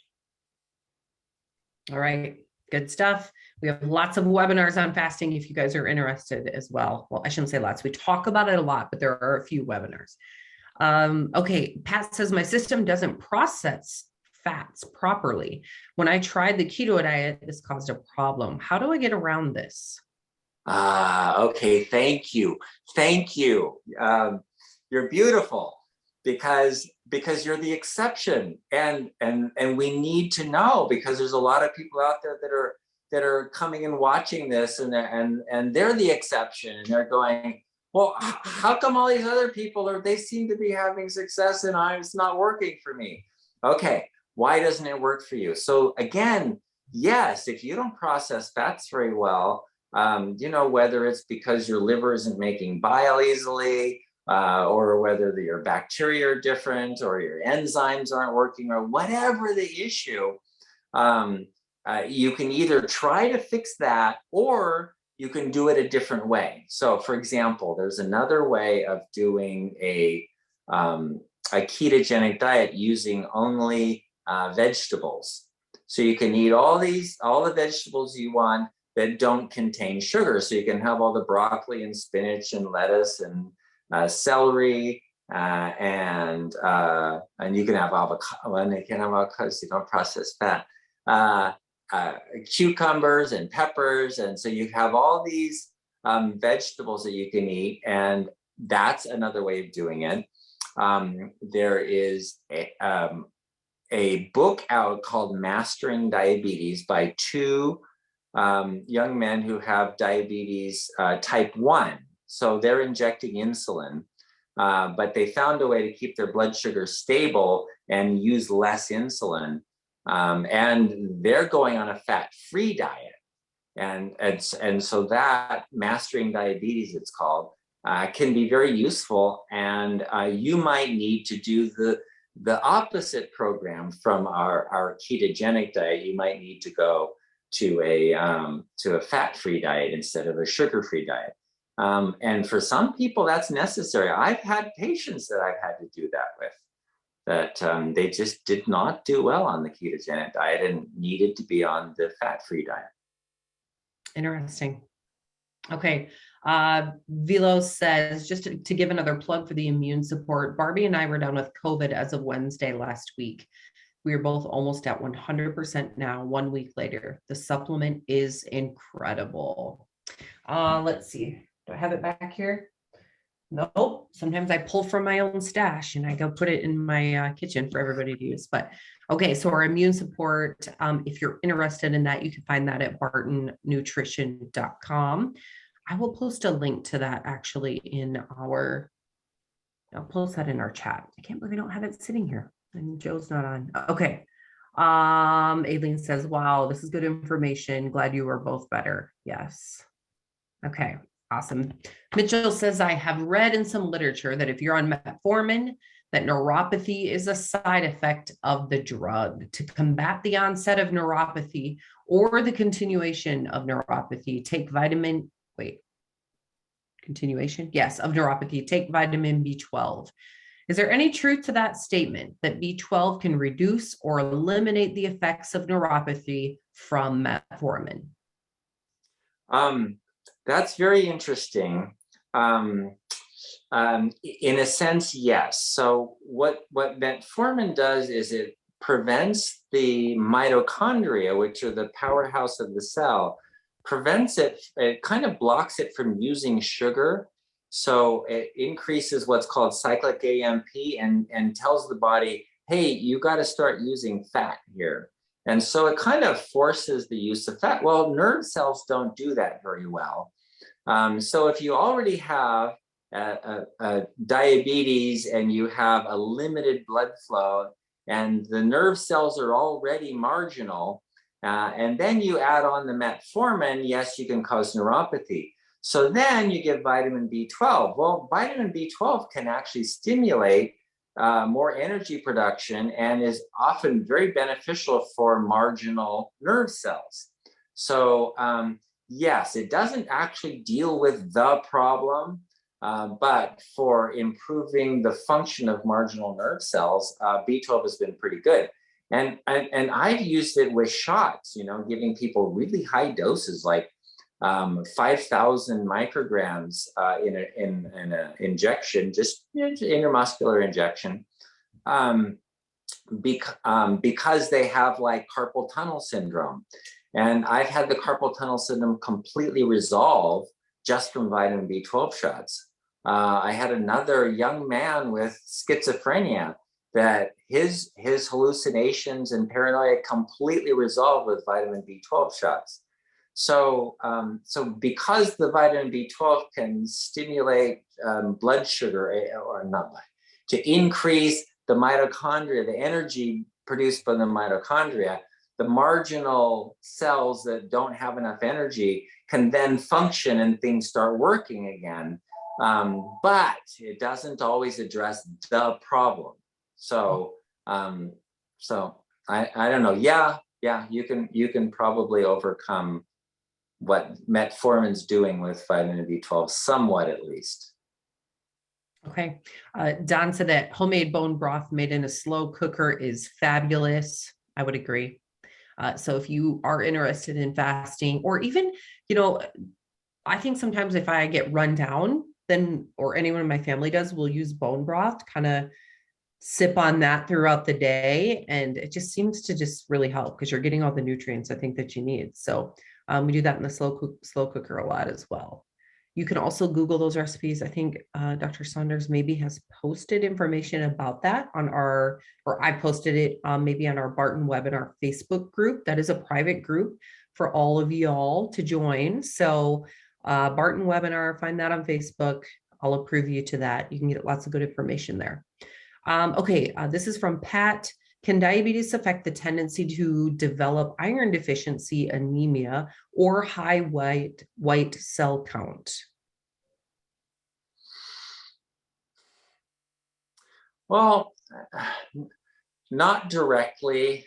[SPEAKER 2] All right. Good stuff. We have lots of webinars on fasting if you guys are interested as well. Well, I shouldn't say lots. We talk about it a lot, but there are a few webinars. Okay. Pat says, my system doesn't process fats properly. When I tried the keto diet, this caused a problem. How do I get around this?
[SPEAKER 1] Okay. Thank you. You're beautiful, because you're the exception, and we need to know, because there's a lot of people out there that are coming and watching this, and they're the exception, and they're going, well, how come all these other people they seem to be having success and it's not working for me? Okay, why doesn't it work for you? So again, yes, if you don't process fats very well, whether it's because your liver isn't making bile easily, or whether your bacteria are different or your enzymes aren't working or whatever the issue, you can either try to fix that or you can do it a different way. So for example, there's another way of doing a ketogenic diet using only vegetables. So you can eat all the vegetables you want that don't contain sugar. So you can have all the broccoli and spinach and lettuce and celery, and you can have avocado, and you can have avocados, so you don't process fat, cucumbers and peppers. And so you have all these vegetables that you can eat, and that's another way of doing it. There is a book out called Mastering Diabetes by two young men who have diabetes type 1. So they're injecting insulin, but they found a way to keep their blood sugar stable and use less insulin. And they're going on a fat-free diet. And so that Mastering Diabetes, it's called, can be very useful. And you might need to do the opposite program from our ketogenic diet. You might need to go to a fat-free diet instead of a sugar-free diet. And for some people, that's necessary. I've had patients that I've had to do that with, that they just did not do well on the ketogenic diet and needed to be on the fat-free diet.
[SPEAKER 2] Interesting. Okay. Velo says, just to give another plug for the immune support, Barbie and I were down with COVID as of Wednesday last week. We are both almost at 100% now, 1 week later. The supplement is incredible. Let's see. Do I have it back here? Nope. Sometimes I pull from my own stash and I go put it in my kitchen for everybody to use. But okay, so our immune support, if you're interested in that, you can find that at bartonnutrition.com. I will post a link to that actually I'll post that in our chat. I can't believe I don't have it sitting here and Joe's not on. Okay. Aileen says, wow, this is good information. Glad you were both better. Yes. Okay. Awesome. Mitchell says, I have read in some literature that if you're on metformin, that neuropathy is a side effect of the drug. To combat the onset of neuropathy or the continuation of neuropathy, take neuropathy, take vitamin B12. Is there any truth to that statement that B12 can reduce or eliminate the effects of neuropathy from metformin?
[SPEAKER 1] That's very interesting. In a sense, yes. So what metformin does is it prevents the mitochondria, which are the powerhouse of the cell, it kind of blocks it from using sugar. So it increases what's called cyclic AMP and tells the body, hey, you got to start using fat here. And so it kind of forces the use of fat. Well, nerve cells don't do that very well. So if you already have diabetes and you have a limited blood flow and the nerve cells are already marginal, and then you add on the metformin, yes, you can cause neuropathy. So then you give vitamin B12. Well, vitamin B12 can actually stimulate more energy production and is often very beneficial for marginal nerve cells. So yes, it doesn't actually deal with the problem, but for improving the function of marginal nerve cells, B12 has been pretty good. And I've used it with shots, giving people really high doses, like 5,000 micrograms in an injection, just intramuscular injection, because they have like carpal tunnel syndrome. And I've had the carpal tunnel syndrome completely resolve just from vitamin B12 shots. I had another young man with schizophrenia that his hallucinations and paranoia completely resolved with vitamin B12 shots. So because the vitamin B12 can stimulate blood sugar, or not, to increase the mitochondria, the energy produced by the mitochondria, the marginal cells that don't have enough energy can then function and things start working again. But it doesn't always address the problem. So, so I don't know. Yeah, you can probably overcome what metformin's doing with vitamin B12 somewhat, at least.
[SPEAKER 2] Okay. Don said that homemade bone broth made in a slow cooker is fabulous. I would agree. So if you are interested in fasting, or even, I think sometimes if I get run down, then, or anyone in my family does, we'll use bone broth, kind of sip on that throughout the day. And it just seems to just really help because you're getting all the nutrients I think that you need. So we do that in the slow cooker a lot as well. You can also Google those recipes. I think Dr. Saunders maybe has posted information about that on our, or I posted it maybe on our Barton webinar Facebook group. That is a private group for all of y'all to join. So Barton webinar, find that on Facebook. I'll approve you to that. You can get lots of good information there. Okay, this is from Pat. Can diabetes affect the tendency to develop iron deficiency, anemia, or high white cell count?
[SPEAKER 1] Well, not directly.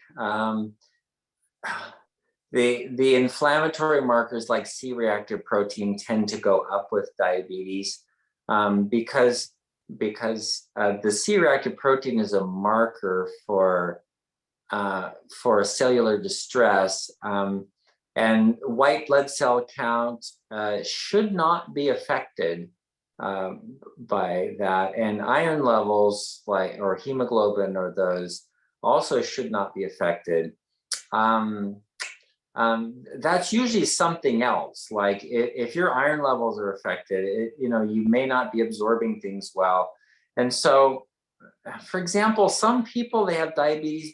[SPEAKER 1] The inflammatory markers like C-reactive protein tend to go up with diabetes because the C-reactive protein is a marker for cellular distress, and white blood cell count should not be affected by that, and iron levels or hemoglobin or those also should not be affected. That's usually something else. Like if your iron levels are affected, you may not be absorbing things well. And so, for example, some people, they have diabetes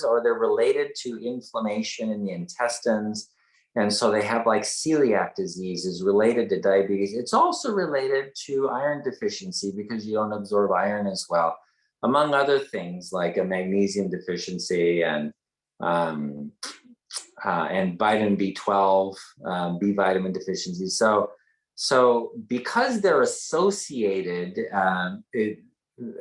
[SPEAKER 1] or they're related to inflammation in the intestines. And so they have like celiac disease is related to diabetes. It's also related to iron deficiency because you don't absorb iron as well, among other things like a magnesium deficiency and vitamin B12, B vitamin deficiency. So because they're associated,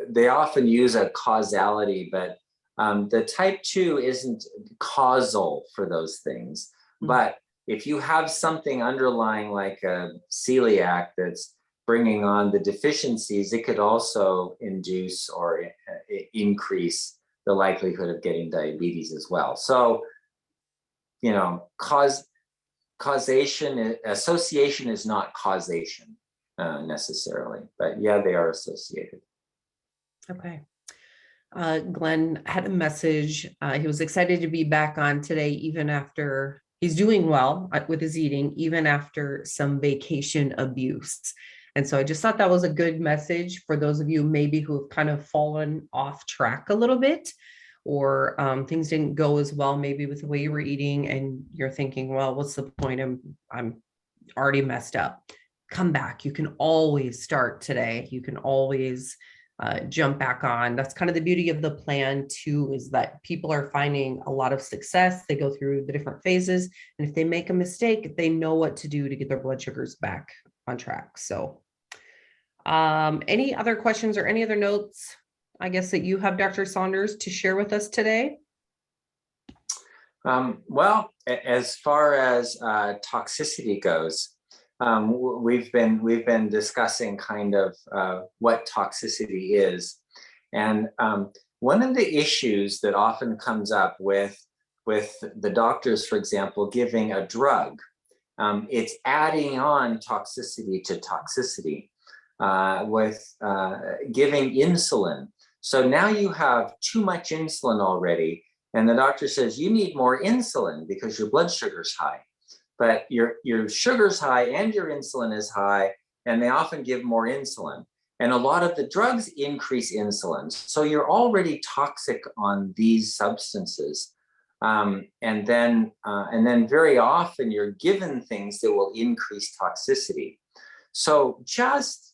[SPEAKER 1] they often use a causality, but the type 2 isn't causal for those things. Mm-hmm. But if you have something underlying like a celiac that's bringing on the deficiencies, it could also induce or increase the likelihood of getting diabetes as well. So, association is not causation necessarily, but yeah, they are associated.
[SPEAKER 2] Okay. Glenn had a message. He was excited to be back on today, even after he's doing well with his eating, even after some vacation abuse. And so I just thought that was a good message for those of you maybe who have kind of fallen off track a little bit, or things didn't go as well maybe with the way you were eating and you're thinking, well, what's the point? I'm already messed up. Come back. You can always start today. You can always jump back on. That's kind of the beauty of the plan too, is that people are finding a lot of success. They go through the different phases, and if they make a mistake, they know what to do to get their blood sugars back on track. So any other questions or any other notes, I guess, that you have, Dr. Saunders, to share with us today?
[SPEAKER 1] Well, as far as toxicity goes, we've been discussing kind of what toxicity is, and one of the issues that often comes up with the doctors, for example, giving a drug, it's adding on toxicity to toxicity with giving insulin. So now you have too much insulin already, and the doctor says you need more insulin because your blood sugar's high. But your sugar's high and your insulin is high, and they often give more insulin. And a lot of the drugs increase insulin. So you're already toxic on these substances. And then very often you're given things that will increase toxicity. So just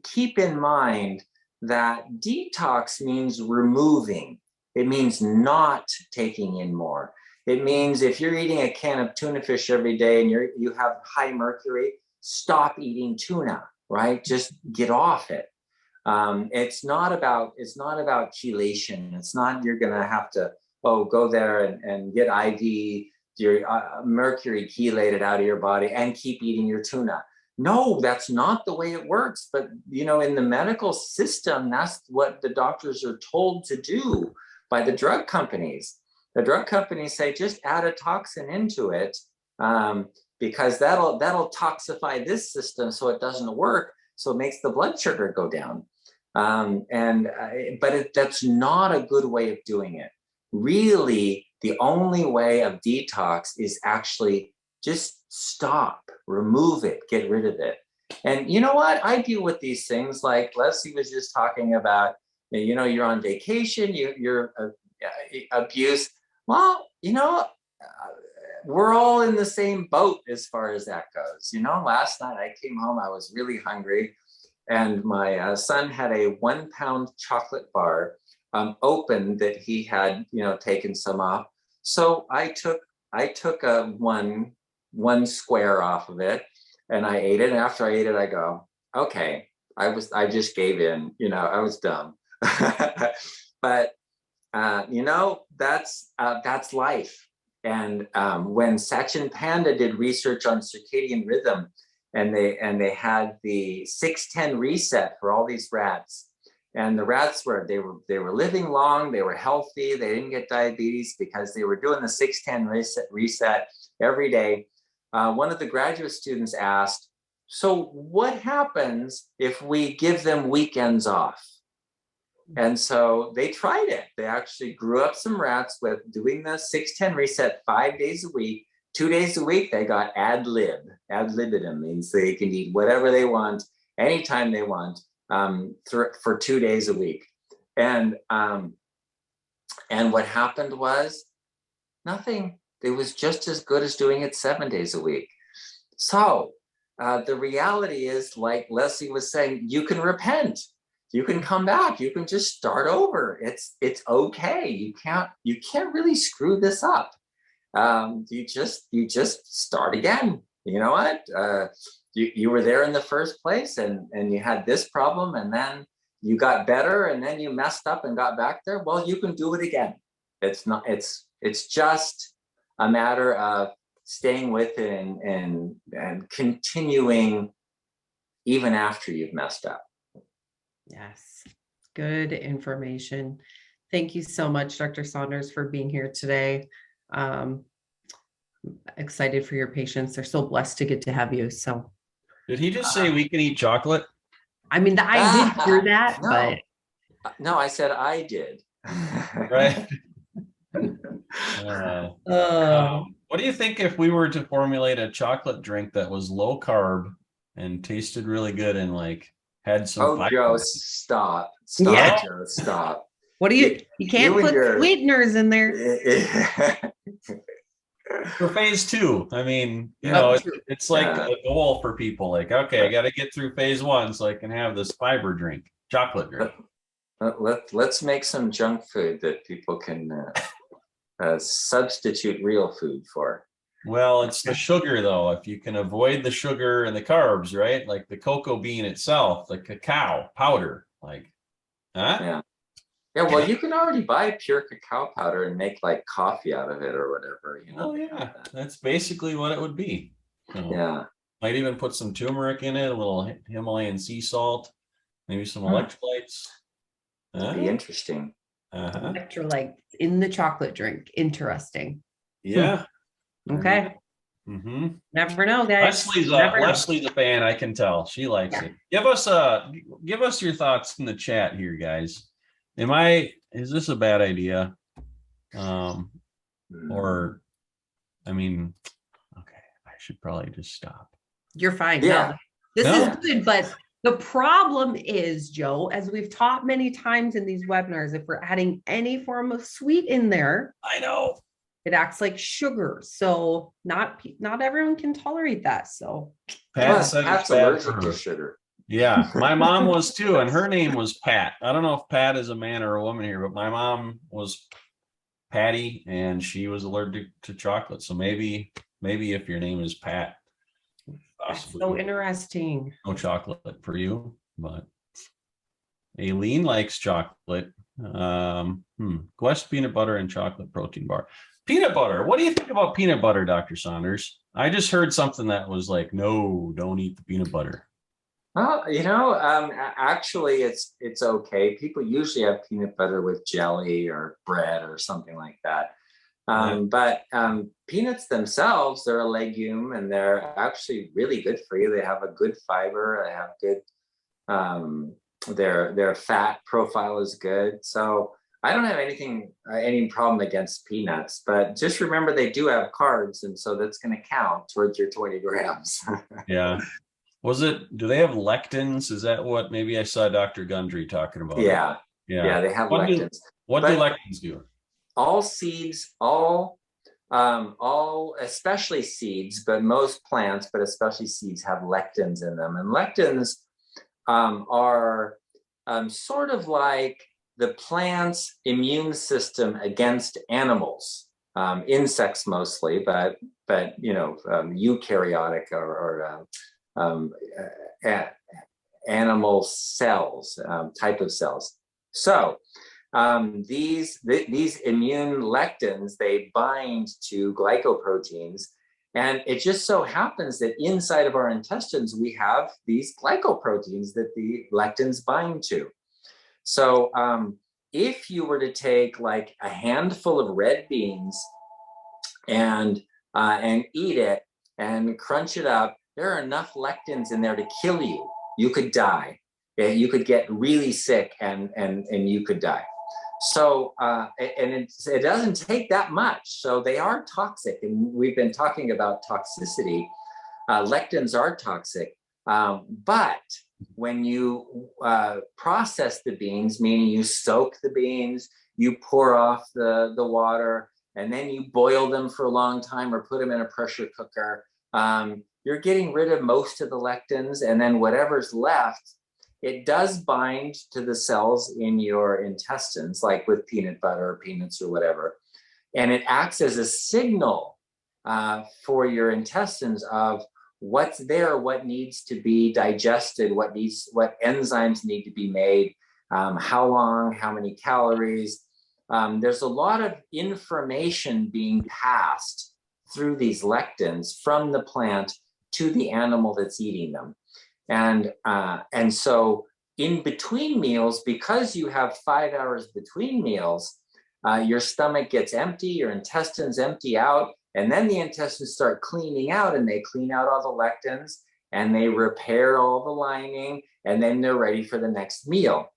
[SPEAKER 1] keep in mind that detox means removing. It means not taking in more. It means if you're eating a can of tuna fish every day and you have high mercury, stop eating tuna. right? Just get off it. It's not about chelation. It's not you're going to have to go there and get IV your mercury chelated out of your body and keep eating your tuna. No, that's not the way it works. But in the medical system, that's what the doctors are told to do by the drug companies. The drug companies say just add a toxin into it because that'll toxify this system so it doesn't work. So it makes the blood sugar go down. But that's not a good way of doing it. Really, the only way of detox is actually just stop, remove it, get rid of it. And you know what? I deal with these things like Leslie was just talking about, you're on vacation, you're abuse. Well, we're all in the same boat as far as that goes. Last night I came home, I was really hungry. And my son had a 1 pound chocolate bar open that he had, taken some off. So I took a one square off of it and I ate it. And after I ate it, I go, okay, I just gave in, I was dumb. But, that's life. And when Sachin Panda did research on circadian rhythm, and they had the 6-10 reset for all these rats, and the rats were living long, they were healthy, they didn't get diabetes because they were doing the 6-10 reset every day. One of the graduate students asked, so what happens if we give them weekends off? And so they tried it. They actually grew up some rats with doing the 6-10 reset 5 days a week. 2 days a week, they got ad lib. Ad libitum means they can eat whatever they want, anytime they want, for 2 days a week. And what happened was nothing. It was just as good as doing it 7 days a week. So the reality is, like Leslie was saying, you can repent. You can come back. You can just start over. It's okay. You can't really screw this up. You just start again. You know what? You were there in the first place, and you had this problem, and then you got better, and then you messed up and got back there. Well, you can do it again. It's just a matter of staying with it and continuing even after you've messed up.
[SPEAKER 2] Yes, good information. Thank you so much, Dr. Saunders, for being here today. Excited for your patients. They're so blessed to get to have you. So,
[SPEAKER 3] did he just say we can eat chocolate?
[SPEAKER 2] I mean, I did hear that,
[SPEAKER 1] no.
[SPEAKER 2] but
[SPEAKER 1] no, I said I did.
[SPEAKER 3] Right. What do you think if we were to formulate a chocolate drink that was low carb and tasted really good and had some fiber?
[SPEAKER 1] Joe, stop.
[SPEAKER 2] Yeah.
[SPEAKER 1] Joe, stop.
[SPEAKER 2] What do you can't put sweeteners in there.
[SPEAKER 3] For phase 2, I mean, it's like a goal for people. Okay, I got to get through phase 1 so I can have this fiber drink, chocolate drink.
[SPEAKER 1] Let's make some junk food that people can substitute real food for.
[SPEAKER 3] Well, it's the sugar though. If you can avoid the sugar and the carbs, right? Like the cocoa bean itself, the cacao powder,
[SPEAKER 1] Yeah. Yeah, well, you can already buy pure cacao powder and make coffee out of it or whatever.
[SPEAKER 3] Oh yeah, that's basically what it would be.
[SPEAKER 1] Yeah.
[SPEAKER 3] Might even put some turmeric in it, a little Himalayan sea salt, maybe some electrolytes.
[SPEAKER 1] That'd be interesting.
[SPEAKER 2] Electrolytes in the chocolate drink. Interesting.
[SPEAKER 3] Yeah.
[SPEAKER 2] Okay.
[SPEAKER 3] Mm-hmm.
[SPEAKER 2] Never know, guys.
[SPEAKER 3] Leslie's a fan. I can tell she likes it. Give us your thoughts in the chat here, guys. Is this a bad idea? Or, I mean, okay, I should probably just stop.
[SPEAKER 2] You're fine.
[SPEAKER 1] Yeah.
[SPEAKER 2] This is good, but the problem is, Joe, as we've taught many times in these webinars, if we're adding any form of sweet in there,
[SPEAKER 3] I know
[SPEAKER 2] it acts like sugar. So not everyone can tolerate that. So
[SPEAKER 1] Pat's allergic to sugar.
[SPEAKER 3] Yeah, my mom was too, and her name was Pat. I don't know if Pat is a man or a woman here, but my mom was Patty, and she was allergic to chocolate. So maybe if your name is Pat,
[SPEAKER 2] That's
[SPEAKER 3] possibly
[SPEAKER 2] so interesting.
[SPEAKER 3] no chocolate for you, but Aileen likes chocolate. Quest peanut butter and chocolate protein bar. Peanut butter. What do you think about peanut butter, Dr. Saunders? I just heard something that was like, no, don't eat the peanut butter.
[SPEAKER 1] Well, actually, it's okay. People usually have peanut butter with jelly or bread or something like that. But peanuts themselves, they're a legume and they're actually really good for you. They have a good fiber. They have good, their fat profile is good. So I don't have any problem against peanuts, but just remember they do have carbs. And so that's going to count towards your 20 grams.
[SPEAKER 3] Yeah. Do they have lectins? Is that what maybe I saw Dr. Gundry talking about?
[SPEAKER 1] Yeah.
[SPEAKER 3] Yeah.
[SPEAKER 1] Yeah, they have lectins.
[SPEAKER 3] What do lectins do?
[SPEAKER 1] All seeds, especially seeds, but most plants, but especially seeds have lectins in them. And lectins are sort of like the plant's immune system against animals, insects mostly, but eukaryotic or animal cells, type of cells. So these immune lectins, they bind to glycoproteins, and it just so happens that inside of our intestines we have these glycoproteins that the lectins bind to. So if you were to take like a handful of red beans and eat it and crunch it up, there are enough lectins in there to kill you. You could die. You could get really sick and you could die. So, and it doesn't take that much. So they are toxic. And we've been talking about toxicity. Lectins are toxic. But when you process the beans, meaning you soak the beans, you pour off the water, and then you boil them for a long time or put them in a pressure cooker, you're getting rid of most of the lectins, and then whatever's left, it does bind to the cells in your intestines, like with peanut butter or peanuts or whatever. And it acts as a signal for your intestines of what's there, what needs to be digested, what enzymes need to be made, how long, how many calories. There's a lot of information being passed through these lectins from the plant to the animal that's eating them. And so in between meals, because you have 5 hours between meals, your stomach gets empty, your intestines empty out, and then the intestines start cleaning out, and they clean out all the lectins and they repair all the lining, and then they're ready for the next meal.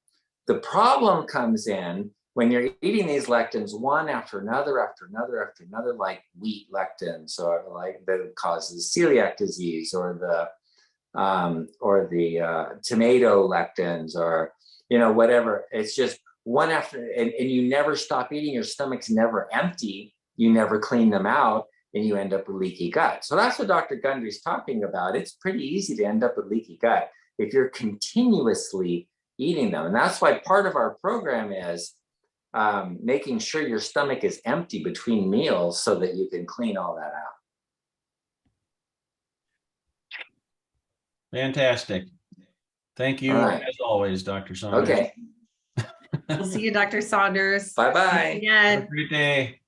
[SPEAKER 1] The problem comes in when you're eating these lectins one after another, like wheat lectins, or like that causes celiac disease, or the tomato lectins, or whatever. It's just one after, and you never stop eating. Your stomach's never empty. You never clean them out, and you end up with leaky gut. So that's what Dr. Gundry's talking about. It's pretty easy to end up with leaky gut if you're continuously eating them. And that's why part of our program is making sure your stomach is empty between meals so that you can clean all that out.
[SPEAKER 3] Fantastic. Thank you,
[SPEAKER 1] right,
[SPEAKER 3] as always, Dr. Saunders.
[SPEAKER 1] Okay.
[SPEAKER 2] We'll see you, Dr. Saunders.
[SPEAKER 1] Bye-bye.
[SPEAKER 3] Have a great day.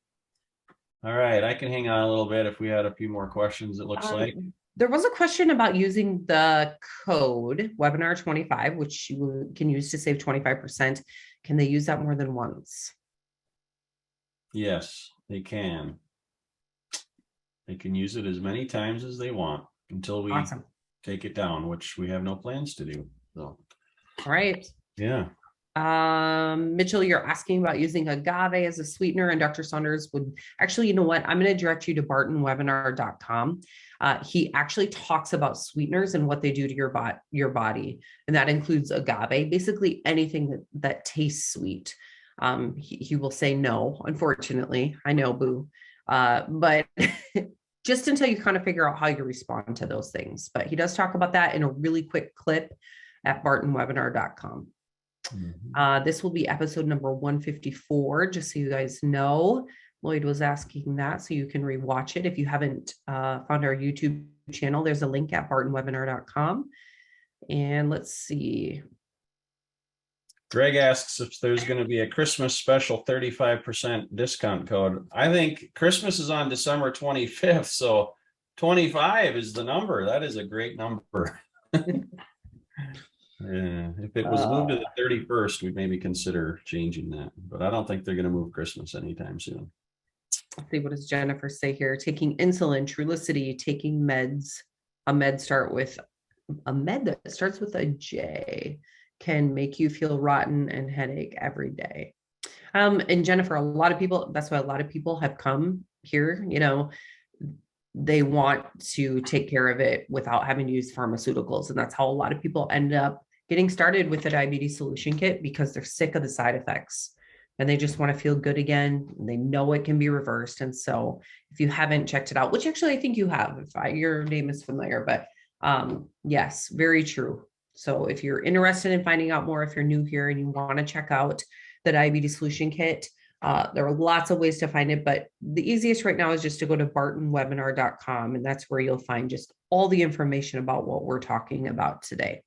[SPEAKER 3] All right, I can hang on a little bit if we had a few more questions, it looks like.
[SPEAKER 2] There was a question about using the code webinar 25, which you can use to save 25%. Can they use that more than once?
[SPEAKER 3] Yes, they can. They can use it as many times as they want until we take it down, which we have no plans to do. So,
[SPEAKER 2] all right.
[SPEAKER 3] Yeah.
[SPEAKER 2] Mitchell, you're asking about using agave as a sweetener, and Dr. Saunders would actually, you know what? I'm going to direct you to bartonwebinar.com. He actually talks about sweeteners and what they do to your body. And that includes agave, basically anything that tastes sweet. He will say no, unfortunately. I know, boo. But just until you kind of figure out how you respond to those things. But he does talk about that in a really quick clip at bartonwebinar.com. This will be episode number 154, just so you guys know. Lloyd was asking that, so you can rewatch it if you haven't found our YouTube channel. There's a link at bartonwebinar.com. And let's see.
[SPEAKER 3] Greg asks if there's going to be a Christmas special 35% discount code. I think Christmas is on December 25th, so 25 is the number. That is a great number. Yeah, if it was moved to the 31st, we'd maybe consider changing that, but I don't think they're going to move Christmas anytime soon.
[SPEAKER 2] Let's see, what does Jennifer say here? Taking insulin, Trulicity, taking meds, a med that starts with a J can make you feel rotten and headache every day. And Jennifer, a lot of people, that's why a lot of people have come here, you know, they want to take care of it without having to use pharmaceuticals. And that's how a lot of people end up getting started with the diabetes solution kit, because they're sick of the side effects and they just want to feel good again. They know it can be reversed. And so if you haven't checked it out, which actually I think you have, your name is familiar, but yes, very true. So if you're interested in finding out more, if you're new here and you want to check out the diabetes solution kit, there are lots of ways to find it, but the easiest right now is just to go to bartonwebinar.com, and that's where you'll find just all the information about what we're talking about today.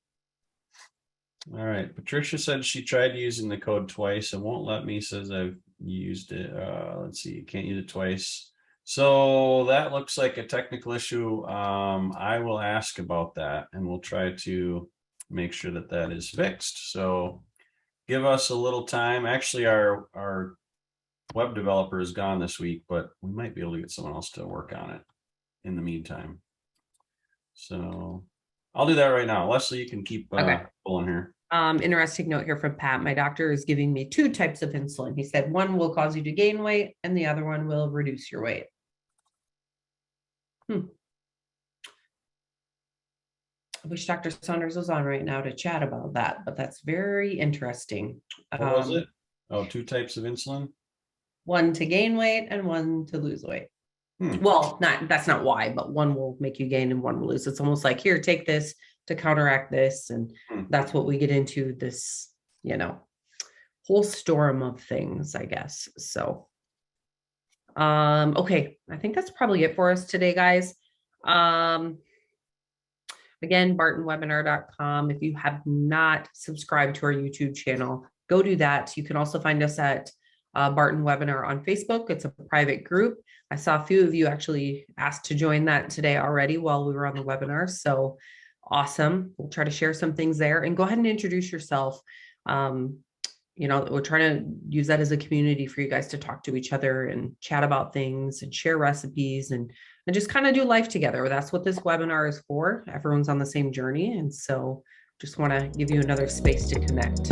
[SPEAKER 3] All right. Patricia said she tried using the code twice and won't let me, says I've used it. Let's see, can't use it twice. So that looks like a technical issue. I will ask about that and we'll try to make sure that that is fixed. So give us a little time. Actually, our web developer is gone this week, but we might be able to get someone else to work on it in the meantime. So I'll do that right now. Leslie, you can keep pulling here.
[SPEAKER 2] Interesting note here from Pat. My doctor is giving me 2 types of insulin. He said one will cause you to gain weight and the other one will reduce your weight. I wish Dr. Saunders was on right now to chat about that, but that's very interesting.
[SPEAKER 3] What was it? Oh, 2 types of insulin?
[SPEAKER 2] One to gain weight and one to lose weight. Well, that's not why, but one will make you gain and one will lose. It's almost like, here, take this to counteract this. And that's what we get into this, you know, whole storm of things, I guess. So, okay. I think that's probably it for us today, guys. Again, bartonwebinar.com. If you have not subscribed to our YouTube channel, go do that. You can also find us at Barton Webinar on Facebook. It's a private group. I saw a few of you actually asked to join that today already while we were on the webinar. So awesome. We'll try to share some things there, and go ahead and introduce yourself. You know, we're trying to use that as a community for you guys to talk to each other and chat about things and share recipes and just kind of do life together. That's what this webinar is for. Everyone's on the same journey. And so just want to give you another space to connect.